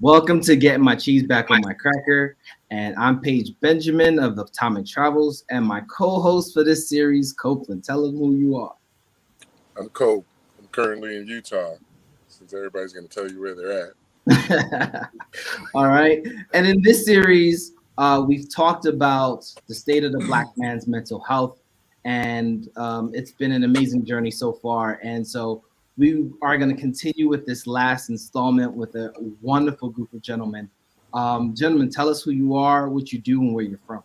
Welcome to Getting My Cheese Back on My Cracker. And I'm Paige Benjamin of the Atomic Travels, and my co-host for this series, Copeland. Tell them who you are. I'm Cope. I'm currently in Utah, since everybody's going to tell you where they're at. All right. And in this series, we've talked about the state of the Black man's mental health, and it's been an amazing journey so far. And so we are going to continue with this last installment with a wonderful group of gentlemen. Gentlemen, tell us who you are, what you do, and where you're from.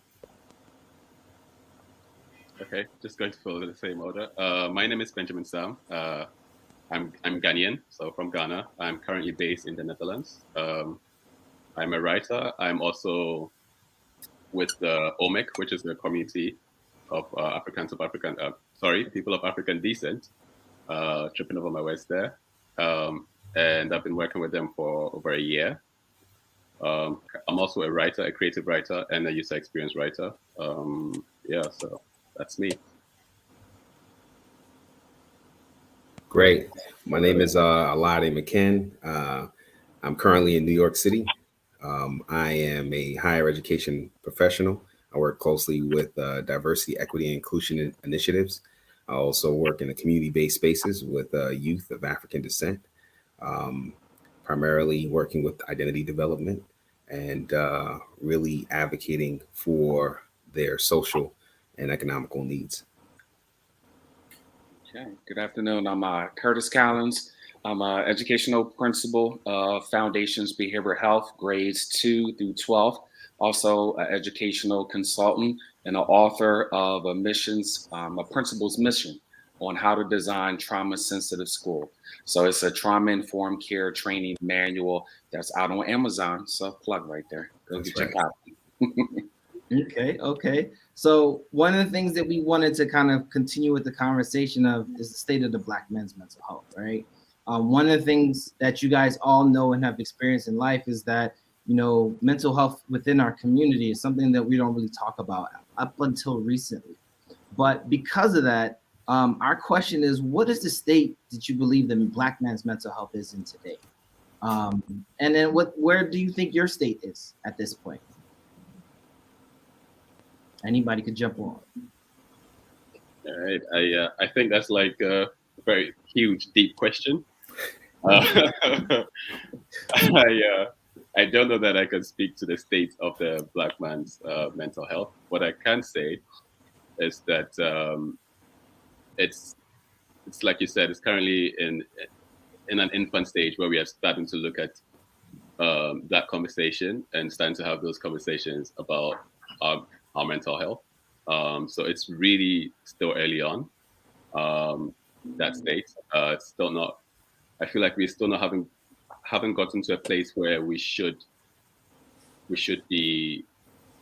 Okay, just going to follow the same order. My name is Benjamin Sam. I'm Ghanaian, so from Ghana. I'm currently based in the Netherlands. I'm a writer. I'm also with the OMEC, which is the community of people of African descent. Tripping over my words there. And I've been working with them for over a year. I'm also a writer, a creative writer, and a user experience writer. So that's me. Great. My name is Alade McKen. I'm currently in New York City. I am a higher education professional. I work closely with diversity, equity, and inclusion initiatives. I also work in the community-based spaces with youth of African descent, primarily working with identity development and really advocating for their social and economical needs. Okay, good afternoon. I'm Curtis Collins. I'm an educational principal of Foundations Behavioral Health, grades 2 through 12. Also, an educational consultant and an author of a principal's mission on how to design trauma-sensitive school. So it's a trauma-informed care training manual that's out on Amazon. So plug right there. Go get your copy. Okay. So one of the things that we wanted to kind of continue with the conversation of is the state of the Black man's mental health, right? One of the things that you guys all know and have experienced in life is that, mental health within our community is something that we don't really talk about up until recently. But because of that, our question is, what is the state that you believe the Black man's mental health is in today? And then where do you think your state is at this point? Anybody could jump on. All right. I think that's like a very huge, deep question. I don't know that I can speak to the state of the Black man's mental health. What I can say is that it's like you said, it's currently in an infant stage where we are starting to look at that conversation and starting to have those conversations about our mental health. So it's really still early on that state. It's still not. I feel like we still not haven't gotten to a place where we should be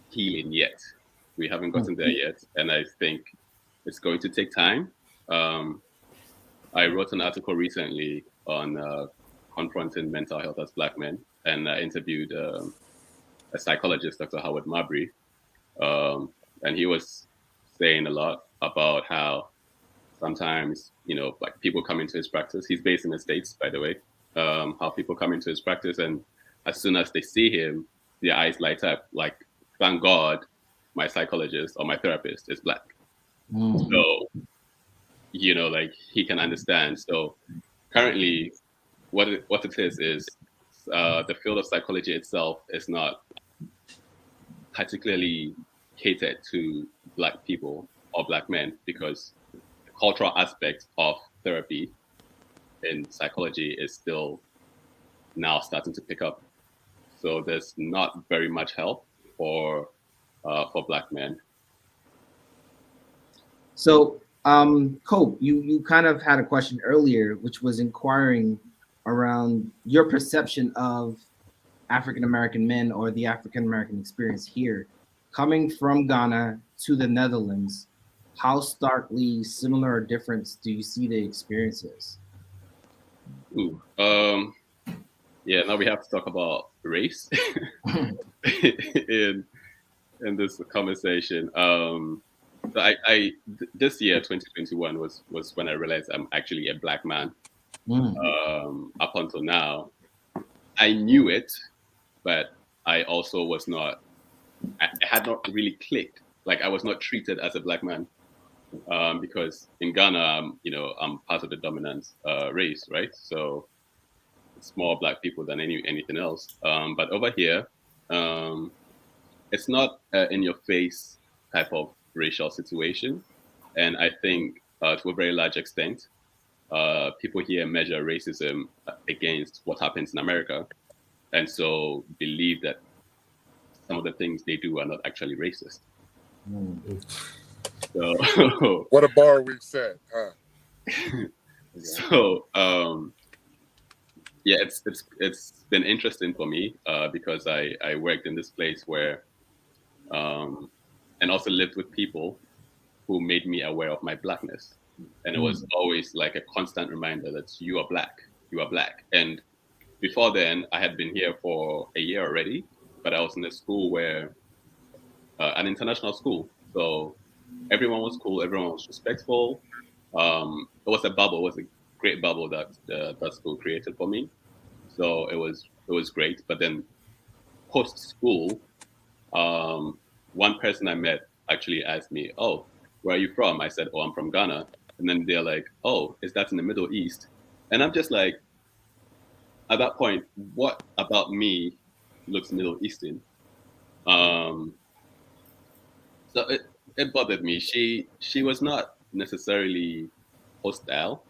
healing yet. We haven't gotten there yet, and I think it's going to take time. I wrote an article recently on confronting mental health as Black men, and I interviewed a psychologist, Dr. Howard Marbury, and he was saying a lot about how sometimes, like people come into his practice. He's based in the States, by the way. How people come into his practice, and as soon as they see him, their eyes light up. Like, thank God, my psychologist or my therapist is Black. So, like he can understand. So, currently, what it is the field of psychology itself is not particularly catered to Black people or Black men, because the cultural aspect of therapy in psychology is still now starting to pick up. So there's not very much help for Black men. So, Cope, you kind of had a question earlier, which was inquiring around your perception of African American men or the African American experience here, coming from Ghana to the Netherlands. How starkly similar or different do you see the experiences? Now we have to talk about race in this conversation. This year, 2021, was when I realized I'm actually a Black man. Up until now, I knew it, but I also was not. I had not really clicked. Like I was not treated as a black man because in Ghana, I'm part of the dominant race, right? So it's more black people than anything else. But over here, it's not in your face type of racial situation, and I think to a very large extent, people here measure racism against what happens in America, and so believe that some of the things they do are not actually racist. So, What a bar we've set, huh? so yeah, it's been interesting for me because I worked in this place where, and also lived with people who made me aware of my blackness, and it was always like a constant reminder that you are black, you are black. And before then, I had been here for a year already, but I was in a school where an international school, so everyone was cool, everyone was respectful. It was a bubble, it was a great bubble that that school created for me. So it was great. But then post school, one person I met actually asked me, "Oh, where are you from?" I said, "Oh, I'm from Ghana." And then they're like, "Oh, is that in the Middle East?" And I'm just like, at that point, what about me looks Middle Eastern? Um, so it bothered me. She was not necessarily hostile,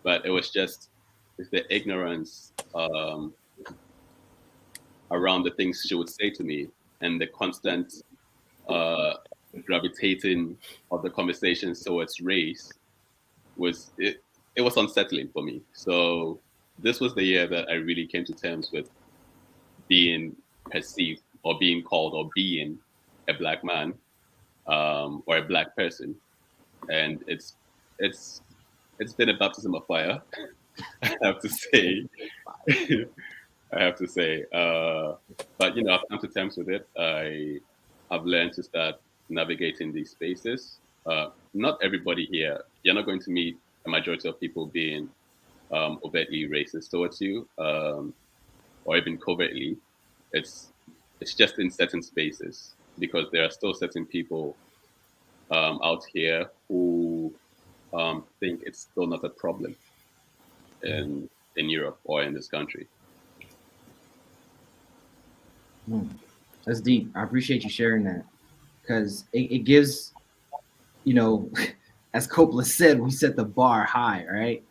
but it was just the ignorance around the things she would say to me and the constant uh, gravitating of the conversations towards race it was unsettling for me. So this was the year that I really came to terms with being perceived or being called or being a black man or a black person, and it's been a baptism of fire. I have to say. I have to say. But I've come to terms with it. I've learned to start navigating these spaces. Not everybody here. You're not going to meet a majority of people being overtly racist towards you, or even covertly. It's just in certain spaces because there are still certain people out here who think it's still not a problem in Europe or in this country. That's deep. I appreciate you sharing that because it gives, as Coppola said, we set the bar high, right?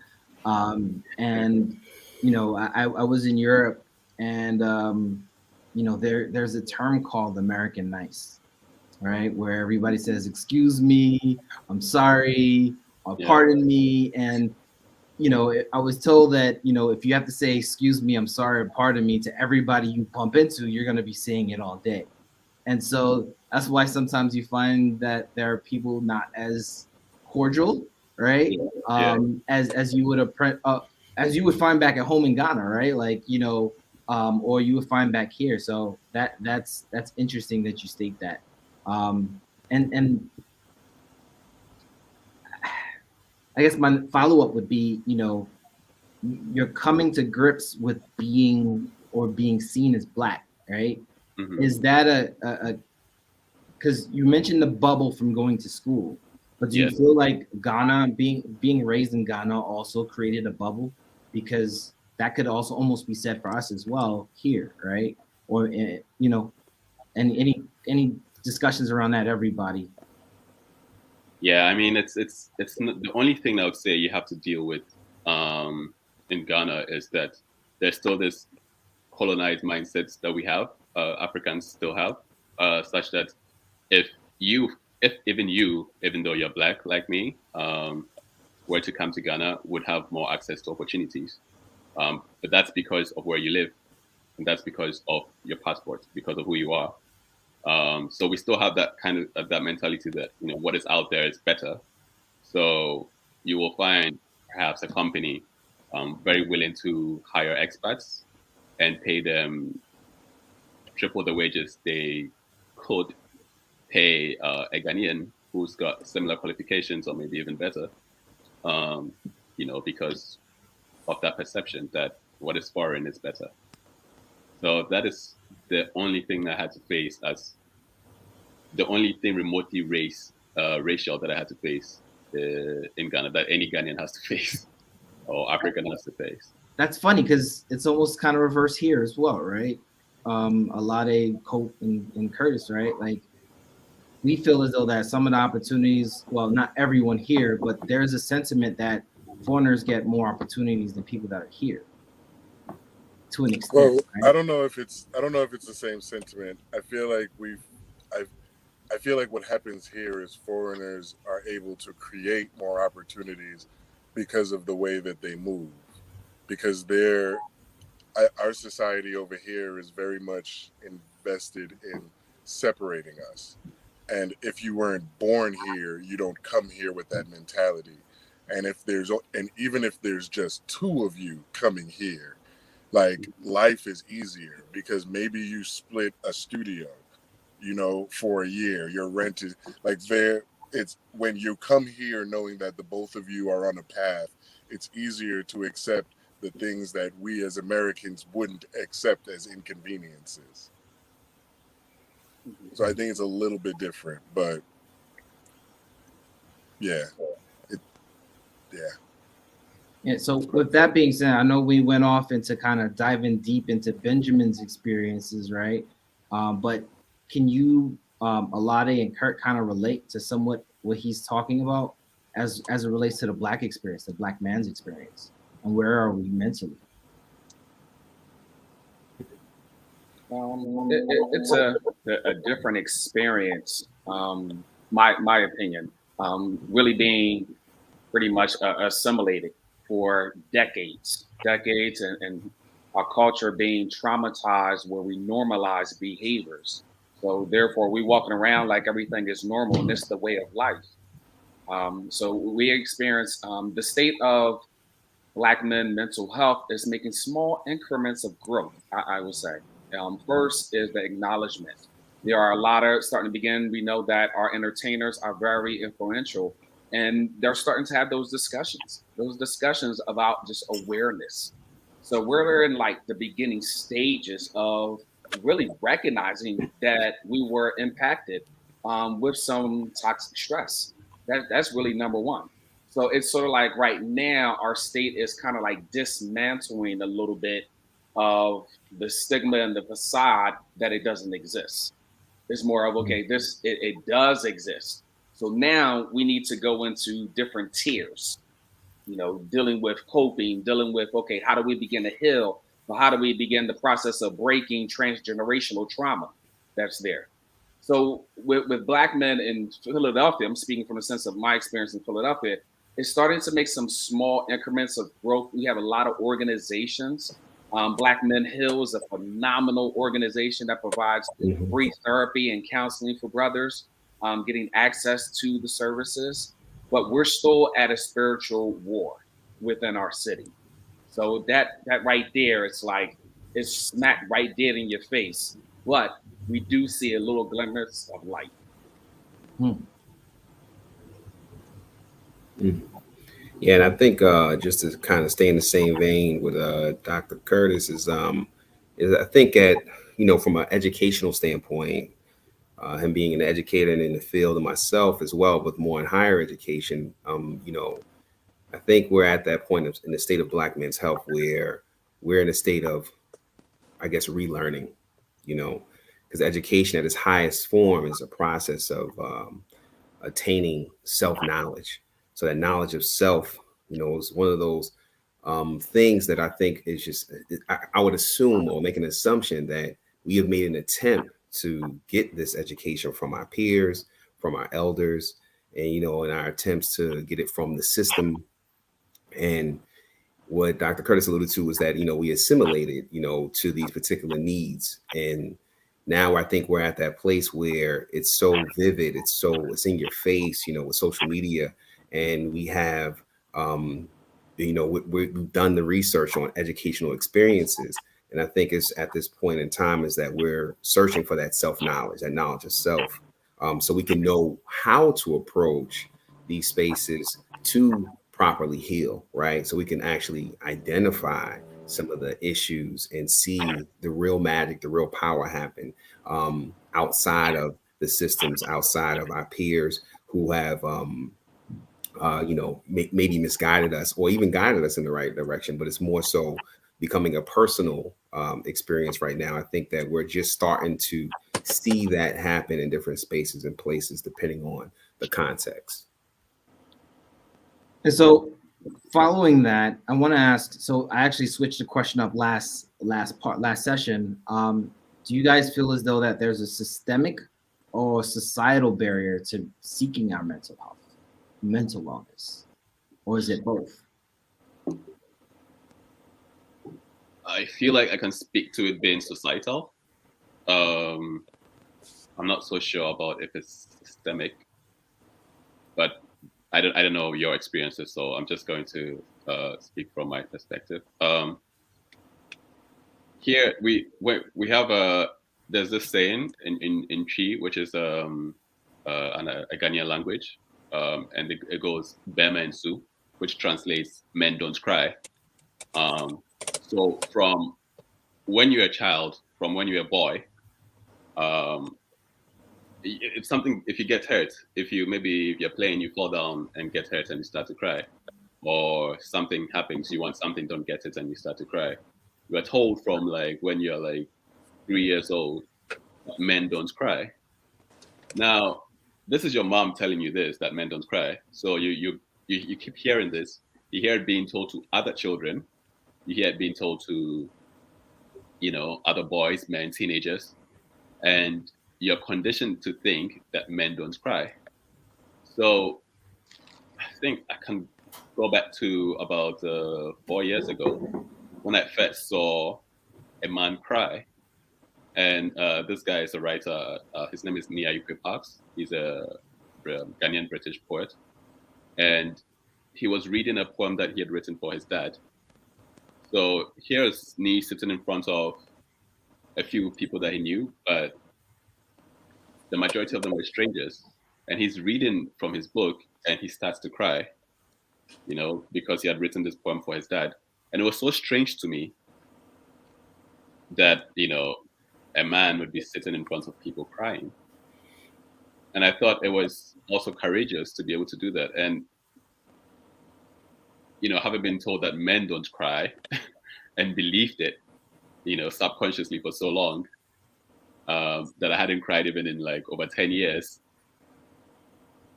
And I was in Europe, and there's a term called American nice, right? Where everybody says, "Excuse me, I'm sorry, pardon me," and I was told that if you have to say "excuse me, I'm sorry, pardon me" to everybody you bump into, you're going to be saying it all day. And so that's why sometimes you find that there are people not as cordial, right? As you would find back at home in Ghana, right? Like or you would find back here. So that's interesting that you state that. And I guess my follow-up would be, you're coming to grips with being seen as black, right? Mm-hmm. Is that a because you mentioned the bubble from going to school, but do you feel like Ghana, being raised in Ghana, also created a bubble? Because that could also almost be said for us as well here, right? Or and any discussions around that, everybody? Yeah, I mean, it's not, the only thing I would say you have to deal with in Ghana is that there's still this colonized mindsets that we have, Africans still have, such that if even though you're black like me, were to come to Ghana, would have more access to opportunities. But that's because of where you live, and that's because of your passport, because of who you are. So we still have that kind of that mentality that what is out there is better. So you will find perhaps a company very willing to hire expats and pay them triple the wages they could pay a Ghanaian who's got similar qualifications or maybe even better. Because of that perception that what is foreign is better. So that is the only thing I had to face as the only thing remotely racial that I had to face in Ghana, that any Ghanaian has to face or African has to face. That's funny because it's almost kind of reverse here as well, right? Alade, Cope, and Curtis, right? Like we feel as though that some of the opportunities, well, not everyone here, but there's a sentiment that foreigners get more opportunities than people that are here. To an extent. Well, right? I don't know if it's the same sentiment. I feel like I feel like what happens here is foreigners are able to create more opportunities because of the way that they move. Because our society over here is very much invested in separating us. And if you weren't born here, you don't come here with that mentality. And even if there's just two of you coming here, like life is easier because maybe you split a studio, for a year. Your rent is like it's when you come here knowing that the both of you are on a path, it's easier to accept the things that we as Americans wouldn't accept as inconveniences. So I think it's a little bit different, but yeah. Yeah, so with that being said, I know we went off into kind of diving deep into Benjamin's experiences, right? But can you, Alade and Kurt, kind of relate to somewhat what he's talking about as it relates to the Black experience, the Black man's experience, and where are we mentally? It's a different experience. My opinion, really being pretty much assimilated for decades, and our culture being traumatized where we normalize behaviors. So therefore, we walking around like everything is normal, and this is the way of life. So we experience the state of Black men mental health is making small increments of growth, I would say. First is the acknowledgement. There are a lot of starting to begin. We know that our entertainers are very influential, and they're starting to have those discussions about just awareness. So we're in like the beginning stages of really recognizing that we were impacted with some toxic stress. That's really number one. So it's sort of like right now, our state is kind of like dismantling a little bit of the stigma and the facade that it doesn't exist. It's more of, okay, it does exist. So now we need to go into different tiers, dealing with coping, dealing with, okay, how do we begin to heal? Or how do we begin the process of breaking transgenerational trauma that's there? So with Black men in Philadelphia, I'm speaking from a sense of my experience in Philadelphia, it's starting to make some small increments of growth. We have a lot of organizations. Black Men Hill is a phenomenal organization that provides free therapy and counseling for brothers, getting access to the services. But we're still at a spiritual war within our city. So that right there, it's like it's smack right dead in your face. But we do see a little glimmers of light. Yeah, and I think just to kind of stay in the same vein with Dr. Curtis is I think from an educational standpoint, him being an educator and in the field and myself as well, but more in higher education, I think we're at that point in the state of Black men's health where we're in a state of, I guess, relearning, because education at its highest form is a process of attaining self-knowledge. So that knowledge of self, is one of those things that I think is just, I would assume or make an assumption that we have made an attempt to get this education from our peers, from our elders, and, in our attempts to get it from the system. And what Dr. Curtis alluded to was that, we assimilated, to these particular needs. And now I think we're at that place where it's so vivid, it's in your face, with social media. And we have, we've done the research on educational experiences. And I think it's at this point in time is that we're searching for that self-knowledge, that knowledge of self, so we can know how to approach these spaces to properly heal, right? So we can actually identify some of the issues and see the real magic, the real power happen outside of the systems, outside of our peers who have, maybe misguided us or even guided us in the right direction. But it's more so becoming a personal experience right now. I think that we're just starting to see that happen in different spaces and places, depending on the context. And so, following that, I want to ask. So, I actually switched the question up last session. Do you guys feel as though that there's a systemic or societal barrier to seeking our mental health, mental wellness, or is it both? I feel like I can speak to it being societal. I'm not so sure about if it's systemic, but I don't know your experiences, so I'm just going to speak from my perspective. Here we have there's this saying in Chi, which is a Ghanaian language, and it goes Bema and Su, which translates "men don't cry." So from when you're a child, from when you're a boy, it's something. If you get hurt, if you're playing, you fall down and get hurt and you start to cry, or something happens, you want something, don't get it, and you start to cry. You are told from like when you're like 3 years old, men don't cry. Now, this is your mom telling you this, that men don't cry. So you keep hearing this. You hear it being told to other children. You hear it being told to, other boys, men, teenagers, and you're conditioned to think that men don't cry. So I think I can go back to about 4 years ago when I first saw a man cry. And this guy is a writer. His name is Niyayuke Parks. He's a Ghanaian British poet. And he was reading a poem that he had written for his dad. So here's Ni sitting in front of a few people that he knew, but the majority of them were strangers. And he's reading from his book and he starts to cry, because he had written this poem for his dad. And it was so strange to me that, a man would be sitting in front of people crying. And I thought it was also courageous to be able to do that. And, having been told that men don't cry and believed it, subconsciously for so long, that I hadn't cried even in like over 10 years,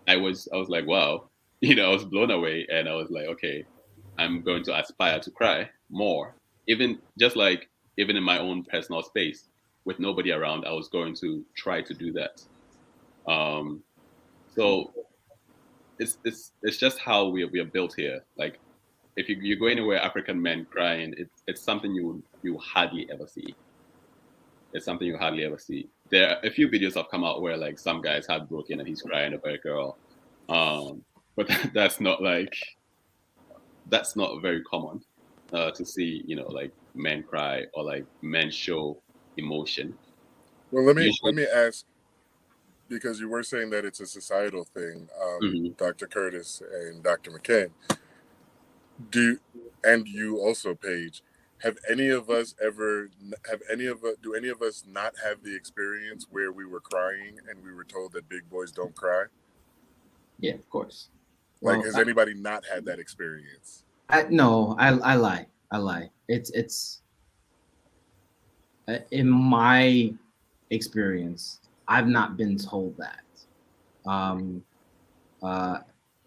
I was like, wow, I was blown away. And I was like, okay, I'm going to aspire to cry more, even in my own personal space with nobody around. I was going to try to do that. So it's just how we are built here. Like if you go anywhere, African men crying, it's something you hardly ever see. It's something you hardly ever see. There are a few videos have come out where like some guy's heartbroken and he's crying over a girl, but that's not very common to see. Like men cry or like men show emotion. Well, let me ask, because you were saying that it's a societal thing, Dr. Curtis and Dr. McKen. Do you also, Paige, do any of us not have the experience where we were crying and we were told that big boys don't cry? Yeah, of course. Like, has anybody not had that experience? I lie. It's in my experience, I've not been told that.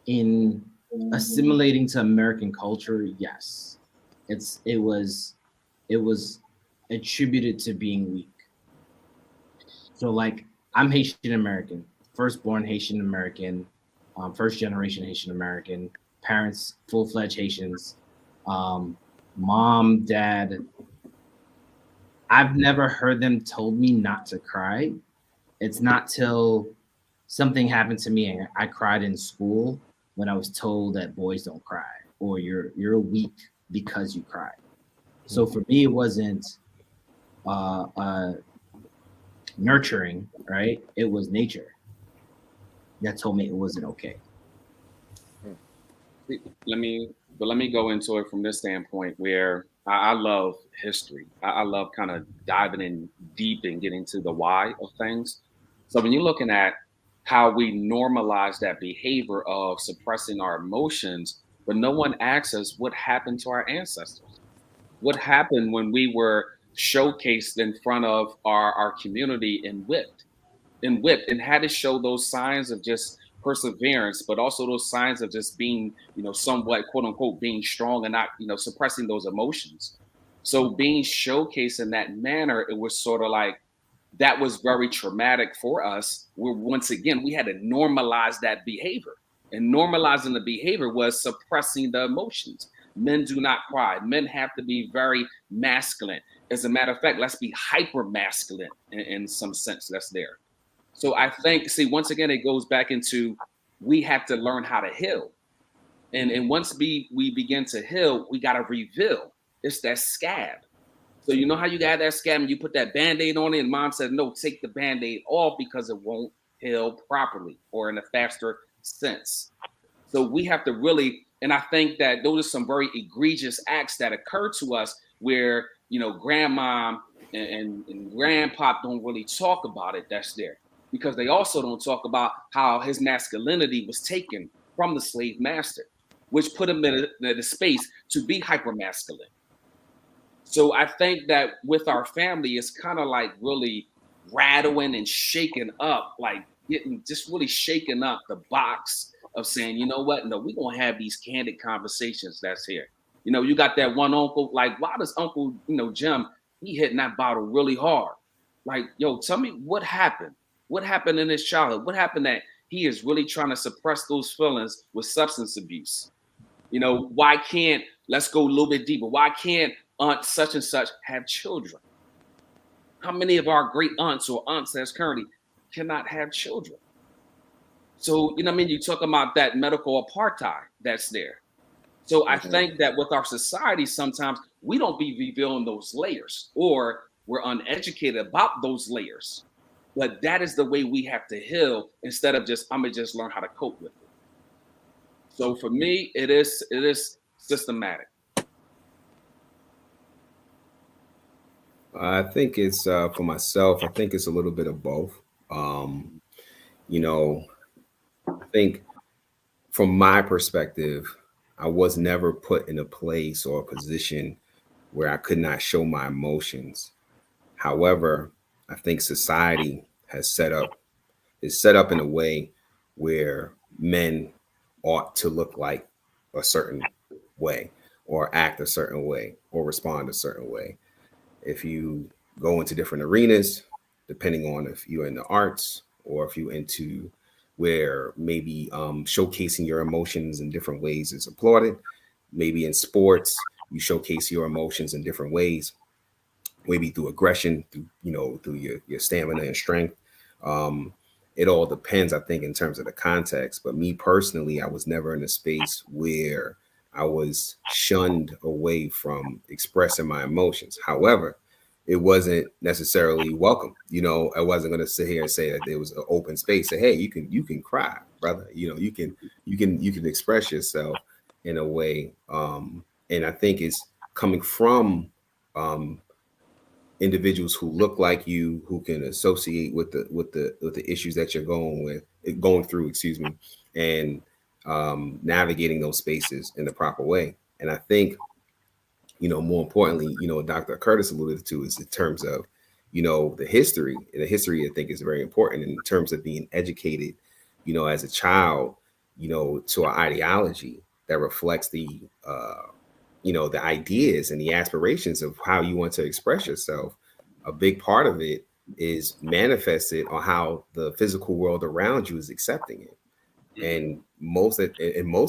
In assimilating to American culture, yes, it was attributed to being weak. So like, I'm Haitian American, firstborn Haitian American, first generation Haitian American, parents full-fledged Haitians, mom, dad. I've never heard them told me not to cry. It's not till something happened to me and I cried in school when I was told that boys don't cry or you're weak because you cry. So for me, it wasn't nurturing, right? It was nature that told me it wasn't okay. Let me go into it from this standpoint where I love history. I love kind of diving in deep and getting to the why of things. So when you're looking at how we normalize that behavior of suppressing our emotions, but no one asks us what happened to our ancestors. What happened when we were showcased in front of our community and had to show those signs of just perseverance, but also those signs of just being, somewhat quote unquote being strong and not, suppressing those emotions. So being showcased in that manner, it was sort of like that was very traumatic for us. Where once again we had to normalize that behavior. And normalizing the behavior was suppressing the emotions. Men do not cry. Men have to be very masculine. As a matter of fact, let's be hyper masculine in some sense that's there. So I think, see, once again, it goes back into we have to learn how to heal. And once we begin to heal, we got to reveal. It's that scab. So you know how you got that scab and you put that Band-Aid on it, and mom said, no, take the Band-Aid off because it won't heal properly or in a faster sense. So we have to really, and I think that those are some very egregious acts that occur to us where, grandmom and grandpop don't really talk about it. That's there because they also don't talk about how his masculinity was taken from the slave master, which put him in the space to be hyper masculine. So I think that with our family, it's kind of like really rattling and shaking up, like getting just really shaking up the box of saying, you know what? No, we're going to have these candid conversations that's here. You got that one uncle, like, why does Uncle, Jim, he hitting that bottle really hard? Like, yo, tell me what happened? What happened in his childhood? What happened that he is really trying to suppress those feelings with substance abuse? Why can't, let's go a little bit deeper. Why can't aunt such and such have children? How many of our great aunts or aunts that's currently cannot have children? So, you talk about that medical apartheid that's there. So I think that with our society, sometimes we don't be revealing those layers or we're uneducated about those layers. But that is the way we have to heal instead of just, I'm going to just learn how to cope with it. So for me, it is systematic. I think it's for myself. I think it's a little bit of both. I think from my perspective, I was never put in a place or a position where I could not show my emotions. However, I think society is set up in a way where men ought to look like a certain way or act a certain way or respond a certain way. If you go into different arenas, depending on if you're in the arts or if you're into where maybe showcasing your emotions in different ways is applauded. Maybe in sports, you showcase your emotions in different ways, maybe through aggression, through your stamina and strength. It all depends, I think, in terms of the context. But me personally, I was never in a space where I was shunned away from expressing my emotions. However, it wasn't necessarily welcome. I wasn't going to sit here and say that there was an open space. Say, hey, you can cry, brother. You can express yourself in a way. And I think it's coming from individuals who look like you, who can associate with the issues that you're going through, excuse me, and navigating those spaces in the proper way. And I think, more importantly, Dr. Curtis alluded to is in terms of, the history. And the history, I think, is very important in terms of being educated, as a child, to an ideology that reflects the ideas and the aspirations of how you want to express yourself. A big part of it is manifested on how the physical world around you is accepting it. And most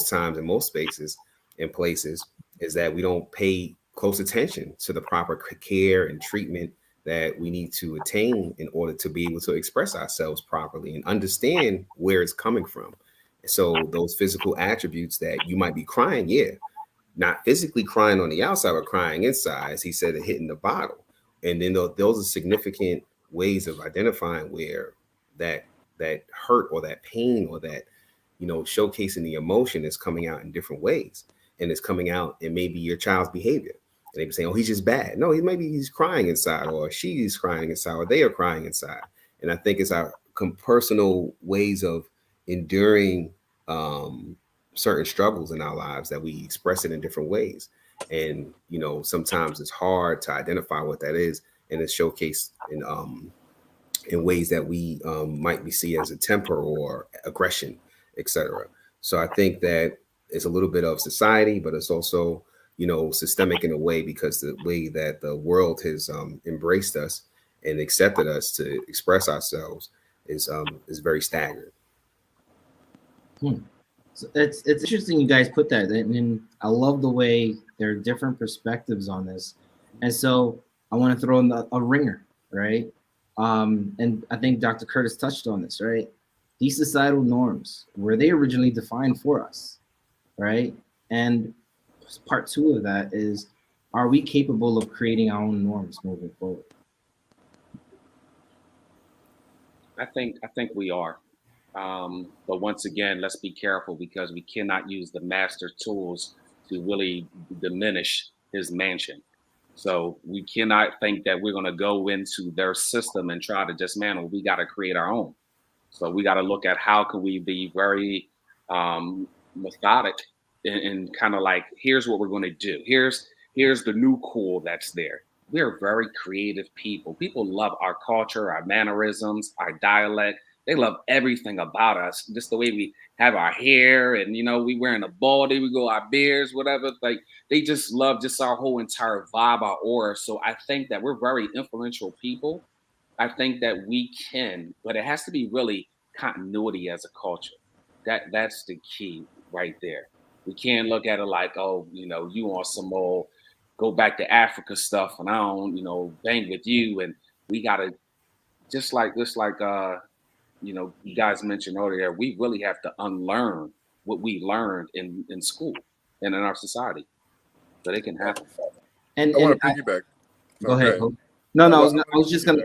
times, in most spaces and places, is that we don't pay close attention to the proper care and treatment that we need to attain in order to be able to express ourselves properly and understand where it's coming from. So those physical attributes that you might be crying, yeah, not physically crying on the outside, but crying inside, as he said, hitting the bottle. And then those are significant ways of identifying where that hurt or that pain or that, showcasing the emotion is coming out in different ways. And it's coming out in maybe your child's behavior. And they be saying, "Oh, he's just bad." No, he's crying inside, or she's crying inside, or they are crying inside. And I think it's our personal ways of enduring certain struggles in our lives that we express it in different ways. And sometimes it's hard to identify what that is, and it's showcased in ways that we might be seen as a temper or aggression, etc. So I think that it's a little bit of society, but it's also systemic in a way, because the way that the world has embraced us and accepted us to express ourselves is very staggering. So it's interesting you guys put that, and I love the way there are different perspectives on this. And so I want to throw in a ringer, right? And I think Dr. Curtis touched on this, right? These societal norms, were they originally defined for us, right? And part two of that is, are we capable of creating our own norms moving forward? I think we are. But once again, let's be careful, because we cannot use the master tools to really diminish his mansion. So we cannot think that we're going to go into their system and try to dismantle. We got to create our own. So we got to look at how can we be very methodic and kind of like, here's what we're going to do. Here's the new cool that's there. We're very creative people. People love our culture, our mannerisms, our dialect. They love everything about us. Just the way we have our hair, and we wearing a baldy, we go our beards, whatever. Like, they just love just our whole entire vibe, our aura. So I think that we're very influential people. I think that we can, but it has to be really continuity as a culture. That's the key right there. We can't look at it like, oh, you on some old go back to Africa stuff, and I don't, bang with you. And we gotta just like you guys mentioned earlier, we really have to unlearn what we learned in school and in our society, so they can happen. And I want to piggyback. Go ahead. No, I was just gonna.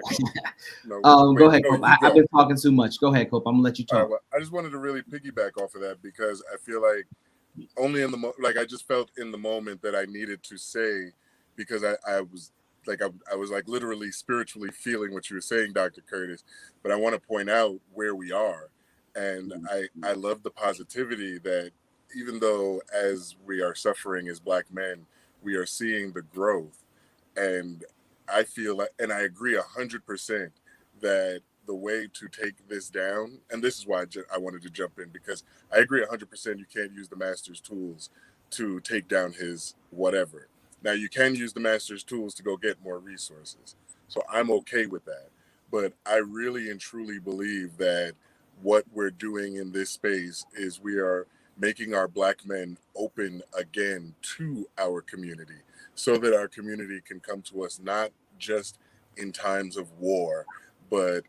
Go ahead, Cope. I've been talking too much. Go ahead, Cope. I'm gonna let you talk. Well, I just wanted to really piggyback off of that, because I feel like only in the I just felt in the moment that I needed to say, because I was like literally spiritually feeling what you were saying, Dr. Curtis. But I want to point out where we are, and I love the positivity that even though as we are suffering as Black men, we are seeing the growth. And I feel like, and I agree 100% that the way to take this down, and this is why I wanted to jump in, because I agree 100% you can't use the master's tools to take down his whatever. Now, you can use the master's tools to go get more resources. So I'm okay with that. But I really and truly believe that what we're doing in this space is we are making our Black men open again to our community, so that our community can come to us not just in times of war, but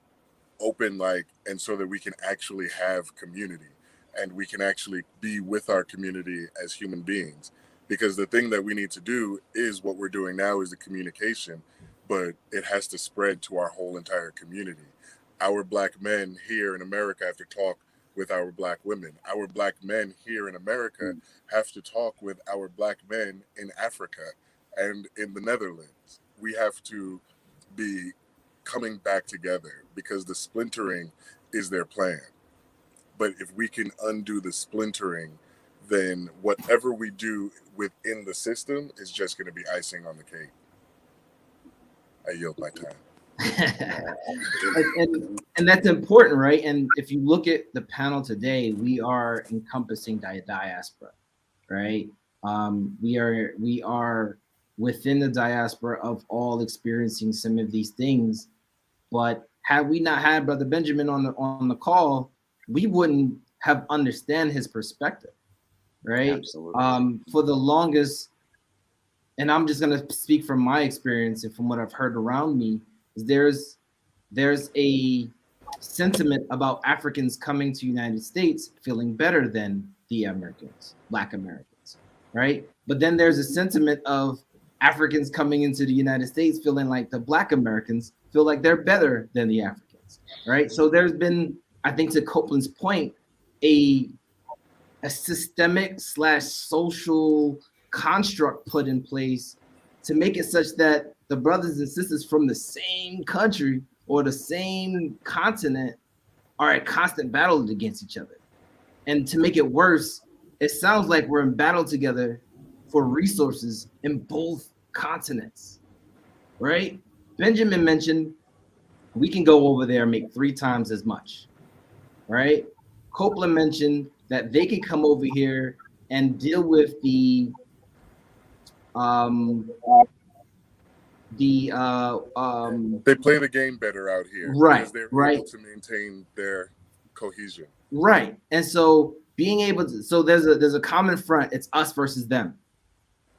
open, and so that we can actually have community, and we can actually be with our community as human beings. Because the thing that we need to do is what we're doing now, is the communication, but it has to spread to our whole entire community. Our Black men here in America have to talk with our Black women. Our Black men here in America have to talk with our Black men in Africa and in the Netherlands. We have to be coming back together, because the splintering is their plan. But if we can undo the splintering, then whatever we do within the system is just going to be icing on the cake. I yield my time. and that's important, right? And if you look at the panel today, we are encompassing diaspora, right? We are within the diaspora of all experiencing some of these things. But had we not had Brother Benjamin on the call, we wouldn't have understand his perspective, right? Absolutely. For the longest, and I'm just gonna speak from my experience and from what I've heard around me, is there's a sentiment about Africans coming to United States feeling better than the Americans, Black Americans, right? But then there's a sentiment of Africans coming into the United States feeling like the Black Americans feel like they're better than the Africans, right? So there's been, I think, to Copeland's point, a systemic / social construct put in place to make it such that the brothers and sisters from the same country or the same continent are at constant battle against each other. And to make it worse, it sounds like we're in battle together for resources in both continents, right? Benjamin mentioned we can go over there and make 3 times as much, right? Copeland mentioned that they can come over here and deal with the they play the game better out here, right, because they're right, able to maintain their cohesion. right. And so being able to, so there's a common front. It's us versus them,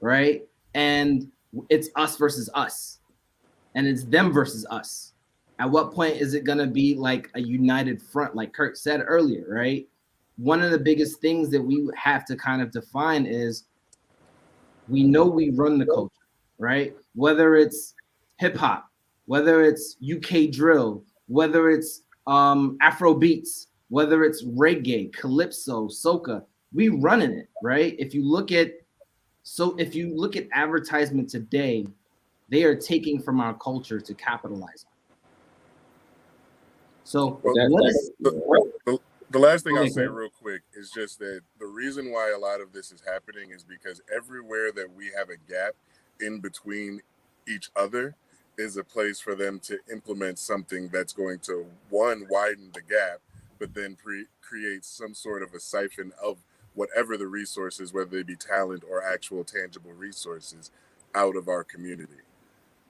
right? And it's us versus us, and it's them versus us. At what point is it gonna be like a united front, like Kurt said earlier, right? One of the biggest things that we have to kind of define is we know we run the culture, right? Whether it's hip hop, whether it's UK drill, whether it's Afro beats, whether it's reggae, calypso, soca, we running it, right? If you look at advertisement today, they are taking from our culture to capitalize on. So the last thing I'll say real quick is just that the reason why a lot of this is happening is because everywhere that we have a gap in between each other is a place for them to implement something that's going to, one, widen the gap, but then create some sort of a siphon of whatever the resources, whether they be talent or actual tangible resources, out of our community.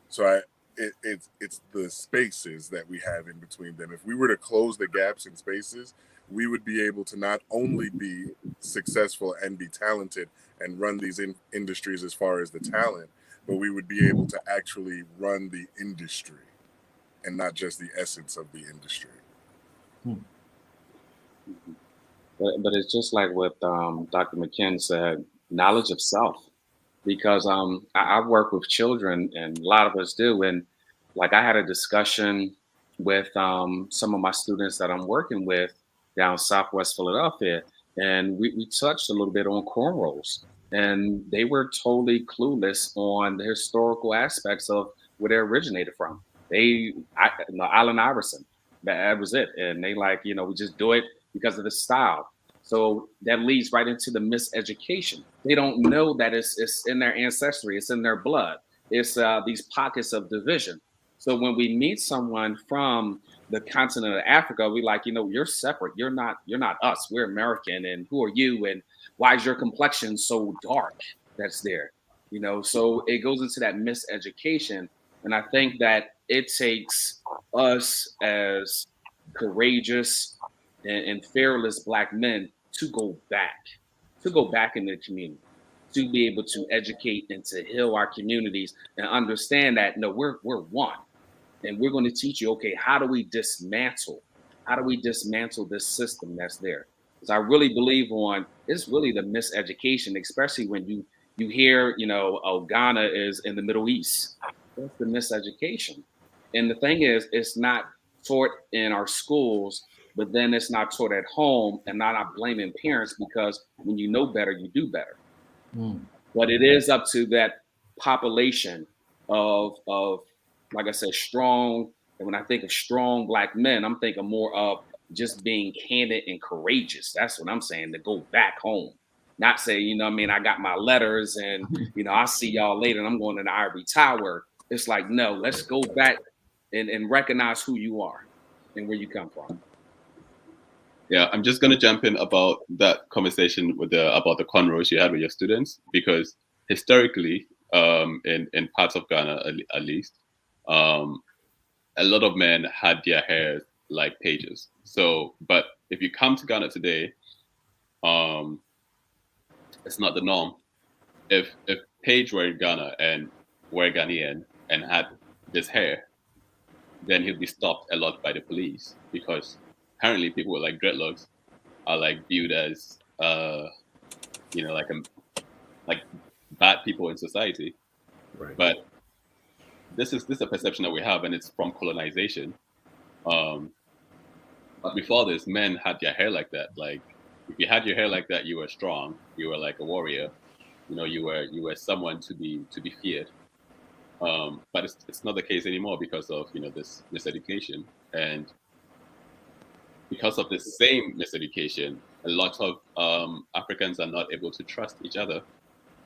So it's the spaces that we have in between them. If we were to close the gaps in spaces, we would be able to not only be successful and be talented and run these industries as far as the talent, but we would be able to actually run the industry and not just the essence of the industry. But it's just like what Dr. McKen said, knowledge of self. Because I work with children, and a lot of us do. And like I had a discussion with some of my students that I'm working with down Southwest Philadelphia, and we touched a little bit on cornrows. And they were totally clueless on the historical aspects of where they originated from. Allen Iverson, that was it. And they we just do it because of the style. So that leads right into the miseducation. They don't know that it's in their ancestry, it's in their blood. It's these pockets of division. So when we meet someone from the continent of Africa, we you're separate. You're not us. We're American. And who are you? And why is your complexion so dark? That's there. So it goes into that miseducation. And I think that it takes us as courageous and fearless Black men to go back in the community, to be able to educate and to heal our communities and understand that we're one, and we're going to teach you, okay, how do we dismantle this system that's there? Because I really believe it's really the miseducation, especially when you hear Ghana is in the Middle East. That's the miseducation. And the thing is, it's not taught in our schools, but then it's not taught at home, and not blaming parents, because when you know better, you do better. But it is up to that population of, like I said, strong. And when I think of strong Black men, I'm thinking more of just being candid and courageous. That's what I'm saying, to go back home. Not say, I got my letters and, I'll see y'all later and I'm going to the ivory tower. It's like, no, let's go back and recognize who you are and where you come from. Yeah, I'm just gonna jump in about that conversation about the cornrows you had with your students, because historically, in parts of Ghana at least, a lot of men had their hair like pages. So, but if you come to Ghana today, it's not the norm. If Page were in Ghana and were Ghanaian and had this hair, then he'll be stopped a lot by the police, because apparently people with dreadlocks are viewed as like bad people in society. Right. But this is a perception that we have, and it's from colonization. But before this, men had their hair like that. Like, if you had your hair like that, you were strong. You were like a warrior. You were someone to be feared. But it's not the case anymore because of this miseducation, and because of the same miseducation, a lot of Africans are not able to trust each other.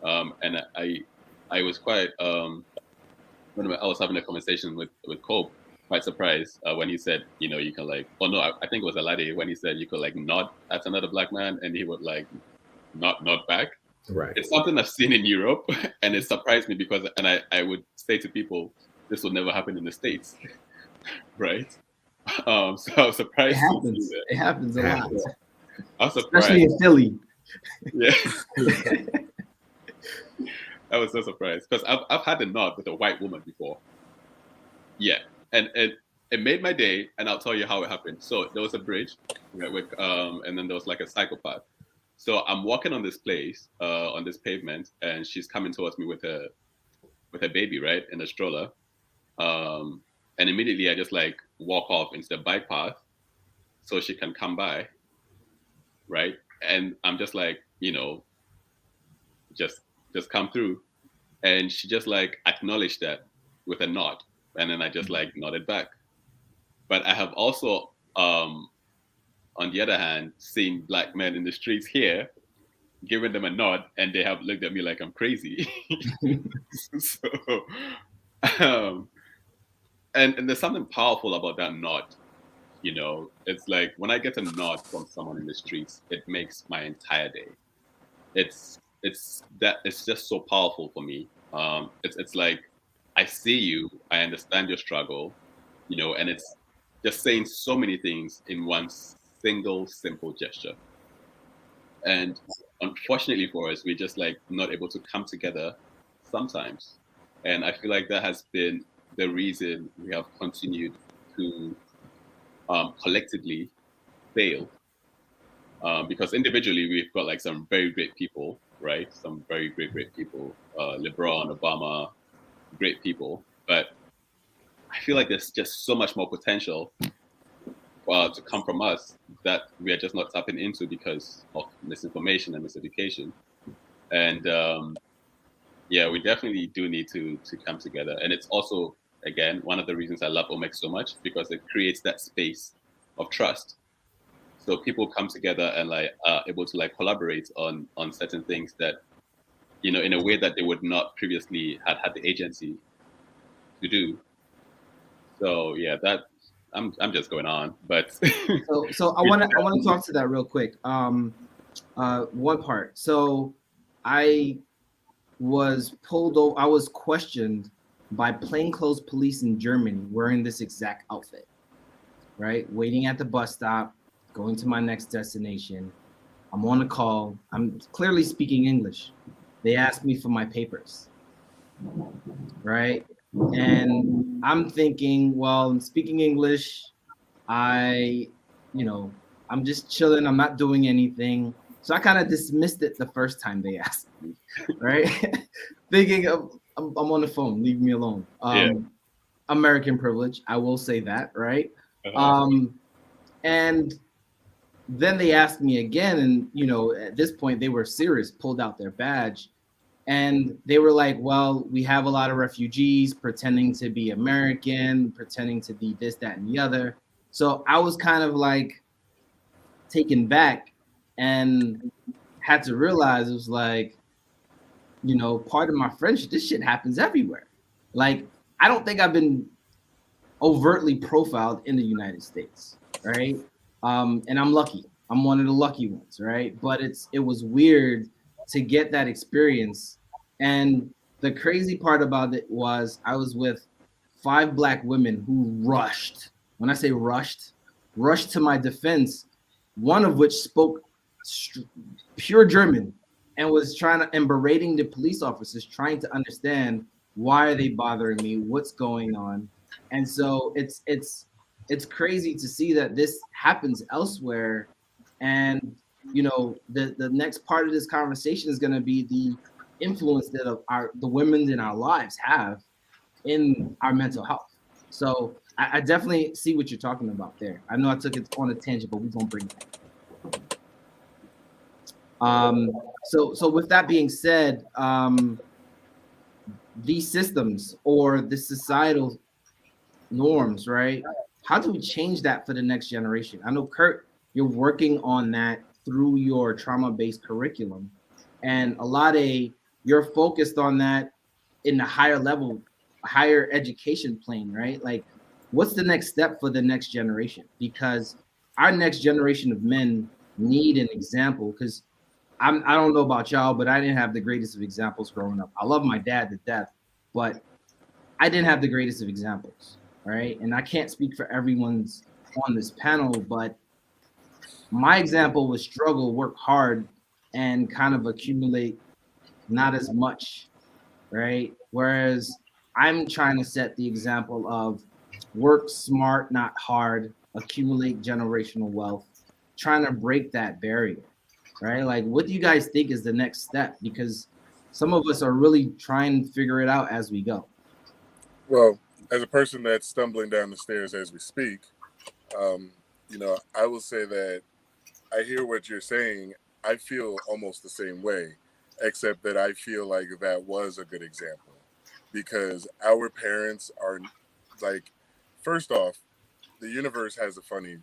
And I was quite when I was having a conversation with Cope, quite surprised when he said, you can like, oh no, I think it was Alade when he said you could like nod at another black man and he would like nod back. Right. It's something I've seen in Europe, and it surprised me because, and I would say to people, this will never happen in the States, right? So I was surprised. It happens a lot, I was surprised, especially in Philly. Yeah. I was so surprised because I've had a nod with a white woman before. Yeah, and it made my day, and I'll tell you how it happened. So there was a bridge, right, and then there was like a psychopath. So I'm walking on this place, on this pavement, and she's coming towards me with a baby, right, in a stroller. And immediately I just like walk off into the bike path so she can come by, right? And I'm just like, just come through. And she just like acknowledged that with a nod. And then I just like nodded back. But I have also, on the other hand, seen black men in the streets here, giving them a nod, and they have looked at me like I'm crazy. So, and there's something powerful about that nod. It's like when I get a nod from someone in the streets, it makes my entire day. It's just so powerful for me. It's like I see you, I understand your struggle, and it's just saying so many things in one single simple gesture. And unfortunately for us, we're just like not able to come together sometimes. And I feel like that has been the reason we have continued to collectively fail. Because individually, we've got like some very great people, right? Some very great people. LeBron, Obama, great people. But I feel like there's just so much more potential to come from us that we are just not tapping into because of misinformation and miseducation. And yeah, we definitely do need to come together. And it's also, again, one of the reasons I love Omex so much, because it creates that space of trust. So people come together and like are able to like collaborate on certain things that, in a way that they would not previously had the agency to do. So yeah, that I'm just going on, but so I want to talk to that real quick. One part. So I was pulled over. I was questioned by plainclothes police in Germany wearing this exact outfit, right? Waiting at the bus stop, going to my next destination. I'm on a call. I'm clearly speaking English. They asked me for my papers, right? And I'm thinking, well, I'm speaking English. I'm just chilling. I'm not doing anything. So I kind of dismissed it the first time they asked me, right? Thinking I'm on the phone, leave me alone. American privilege, I will say that, right? And then they asked me again, and at this point they were serious, pulled out their badge, and they were like, well, we have a lot of refugees pretending to be American, pretending to be this, that, and the other. So I was kind of like taken back and had to realize it was like, part of my friendship, this shit happens everywhere. Like, I don't think I've been overtly profiled in the United States, right? And I'm lucky. I'm one of the lucky ones, right? But it was weird to get that experience. And the crazy part about it was I was with 5 Black women who rushed. When I say rushed to my defense, one of which spoke pure German and was berating the police officers, trying to understand why are they bothering me, what's going on. And so it's crazy to see that this happens elsewhere. And the next part of this conversation is going to be the influence that the women in our lives have in our mental health. So I definitely see what you're talking about there. I know I took it on a tangent, but we're gonna bring it back. So with that being said, these systems or the societal norms, right? How do we change that for the next generation? I know, Kurt, you're working on that through your trauma-based curriculum, and a lot of you're focused on that in the higher level, higher education plane, right? Like, what's the next step for the next generation? Because our next generation of men need an example. Because I don't know about y'all, but I didn't have the greatest of examples growing up. I love my dad to death, but I didn't have the greatest of examples, right? And I can't speak for everyone's on this panel, but my example was struggle, work hard, and kind of accumulate not as much, right? Whereas I'm trying to set the example of work smart, not hard, accumulate generational wealth, trying to break that barrier, right? Like, what do you guys think is the next step? Because some of us are really trying to figure it out as we go. Well, as a person that's stumbling down the stairs as we speak, I will say that I hear what you're saying. I feel almost the same way, except that I feel like that was a good example because our parents are like, first off, the universe has a funny,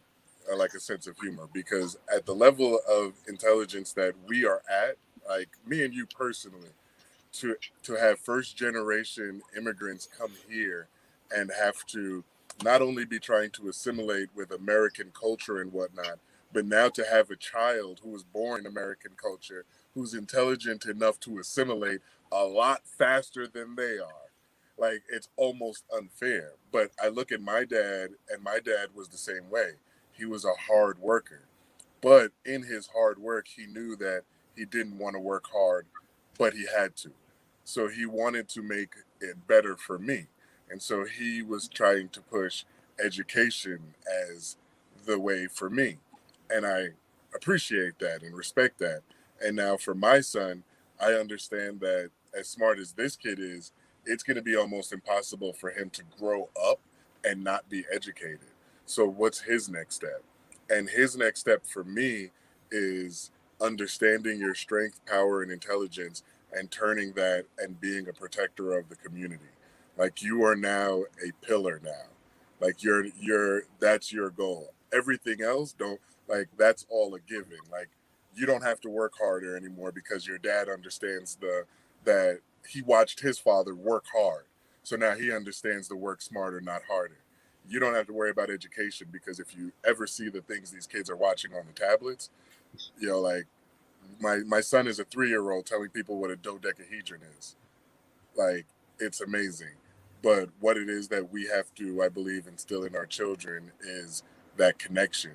like a sense of humor because at the level of intelligence that we are at, like me and you personally, to have first generation immigrants come here and have to not only be trying to assimilate with American culture and whatnot, but now to have a child who was born in American culture who's intelligent enough to assimilate a lot faster than they are. Like it's almost unfair. But I look at my dad, and my dad was the same way. He was a hard worker. But in his hard work, he knew that he didn't want to work hard, but he had to. So he wanted to make it better for me. And so he was trying to push education as the way for me. And I appreciate that and respect that. And now for my son, I understand that as smart as this kid is, it's going to be almost impossible for him to grow up and not be educated. So what's his next step? And his next step for me is understanding your strength, power, and intelligence and turning that and being a protector of the community. Like you are now a pillar now. Like you're that's your goal. Everything else don't like that's all a given. Like you don't have to work harder anymore because your dad understands that he watched his father work hard. So now he understands the work smarter, not harder. You don't have to worry about education because if you ever see the things these kids are watching on the tablets, like my son is a 3-year-old telling people what a dodecahedron is. Like it's amazing. But what it is that we have to, I believe, instill in our children is that connection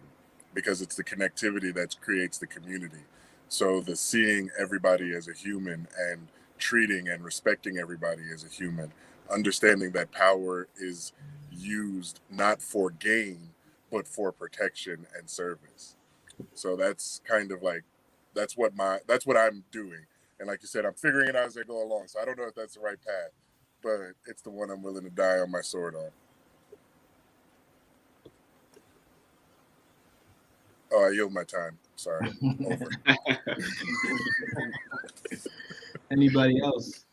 because it's the connectivity that creates the community. So the seeing everybody as a human and treating and respecting everybody as a human, understanding that power is used not for gain, but for protection and service. So that's kind of like, that's what I'm doing. And like you said, I'm figuring it out as I go along. So I don't know if that's the right path, but it's the one I'm willing to die on my sword on. Oh, I yield my time. Sorry. Over. Anybody else?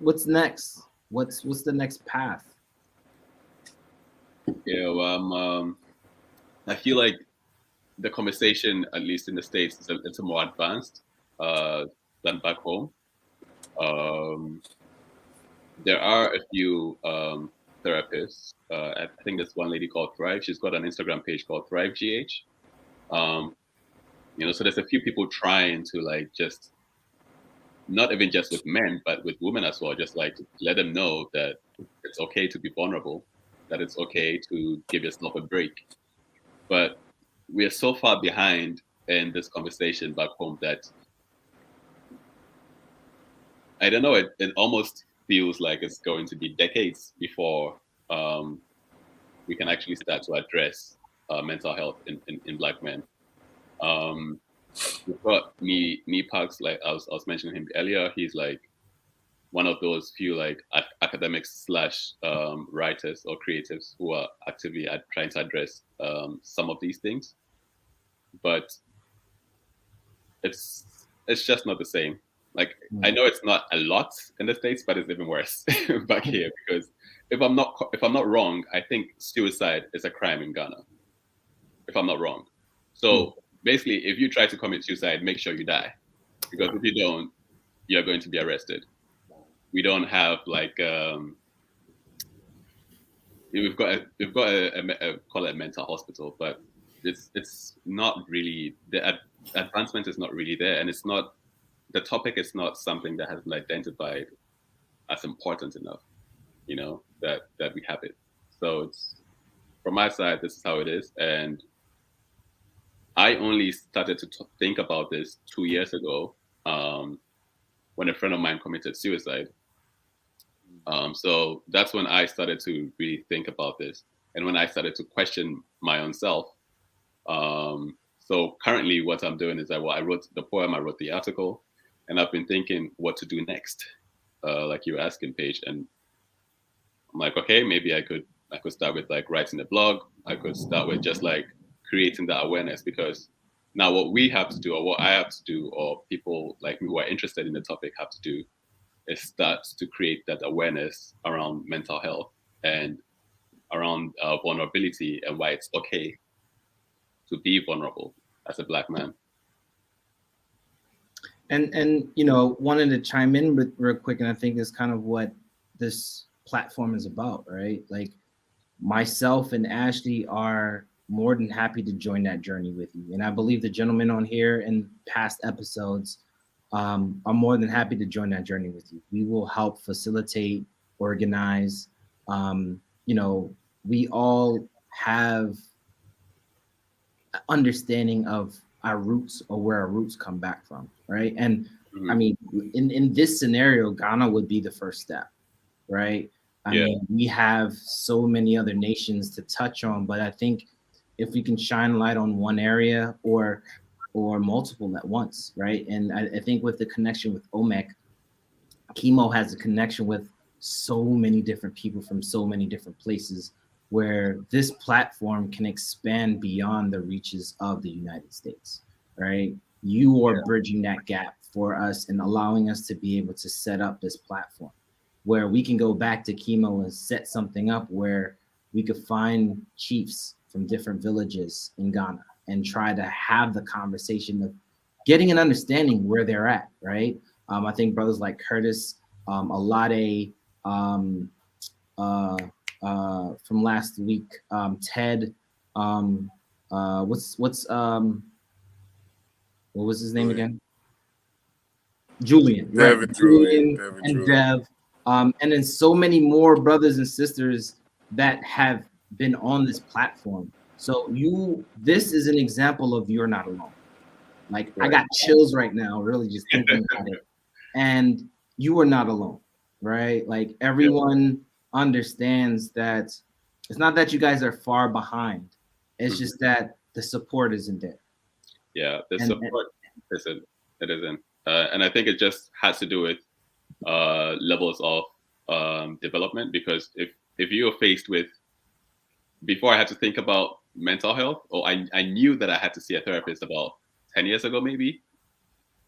What's next? What's the next path? I feel like the conversation, at least in the States, is it's more advanced than back home. There are a few therapists. I think there's one lady called Thrive. She's got an Instagram page called Thrive GH. So there's a few people trying to like just not even just with men, but with women as well, just like to let them know that it's okay to be vulnerable, that it's okay to give yourself a break. But we are so far behind in this conversation back home that I don't know, it almost feels like it's going to be decades before we can actually start to address mental health in Black men. We've got me Parks, like I was mentioning him earlier. He's like one of those few like academics / writers or creatives who are actively trying to address some of these things, but it's just not the same. Like, I know it's not a lot in the States, but it's even worse back here, because if I'm not wrong, I think suicide is a crime in Ghana, if I'm not wrong. So basically, if you try to commit suicide, make sure you die, because if you don't, you're going to be arrested. We don't have like we've got a call it a mental hospital, but it's not really the advancement is not really there, and it's not, the topic is not something that has been identified as important enough, that we have it. So it's, from my side, this is how it is, and I only started to think about this 2 years ago, when a friend of mine committed suicide. So that's when I started to really think about this, and when I started to question my own self. So currently, what I'm doing is I wrote the poem, I wrote the article, and I've been thinking what to do next. Like you were asking, Paige, and I'm like, okay, maybe I could start with like writing a blog. I could start with just like creating that awareness, because now what we have to do, or what I have to do, or people like me who are interested in the topic have to do, is start to create that awareness around mental health and around vulnerability, and why it's okay to be vulnerable as a Black man. And wanted to chime in with real quick, and I think is kind of what this platform is about, right? Like, myself and Ashley are more than happy to join that journey with you, and I believe the gentlemen on here in past episodes are more than happy to join that journey with you. We will help facilitate, organize. We all have understanding of our roots, or where our roots come back from, right? And I mean, in this scenario, Ghana would be the first step, right? I mean, we have so many other nations to touch on, but I think if we can shine light on one area or multiple at once, right? And I think with the connection with OMEC, Chemo has a connection with so many different people from so many different places, where this platform can expand beyond the reaches of the United States, right? You are bridging that gap for us and allowing us to be able to set up this platform where we can go back to Chemo and set something up where we could find chiefs from different villages in Ghana and try to have the conversation of getting an understanding where they're at, right? I think brothers like Curtis, Alade, from last week, Ted, what was his name again? Julian, right? Julian and Dev, and then so many more brothers and sisters that have been on this platform. So this is an example of you're not alone. Like, I got chills right now, really just thinking about it. And you are not alone, right? Like, everyone understands that it's not that you guys are far behind. It's just that the support isn't there. Yeah, the support isn't. It isn't. And I think it just has to do with levels of development, because if you're faced with, before I had to think about mental health, or I knew that I had to see a therapist about 10 years ago, maybe.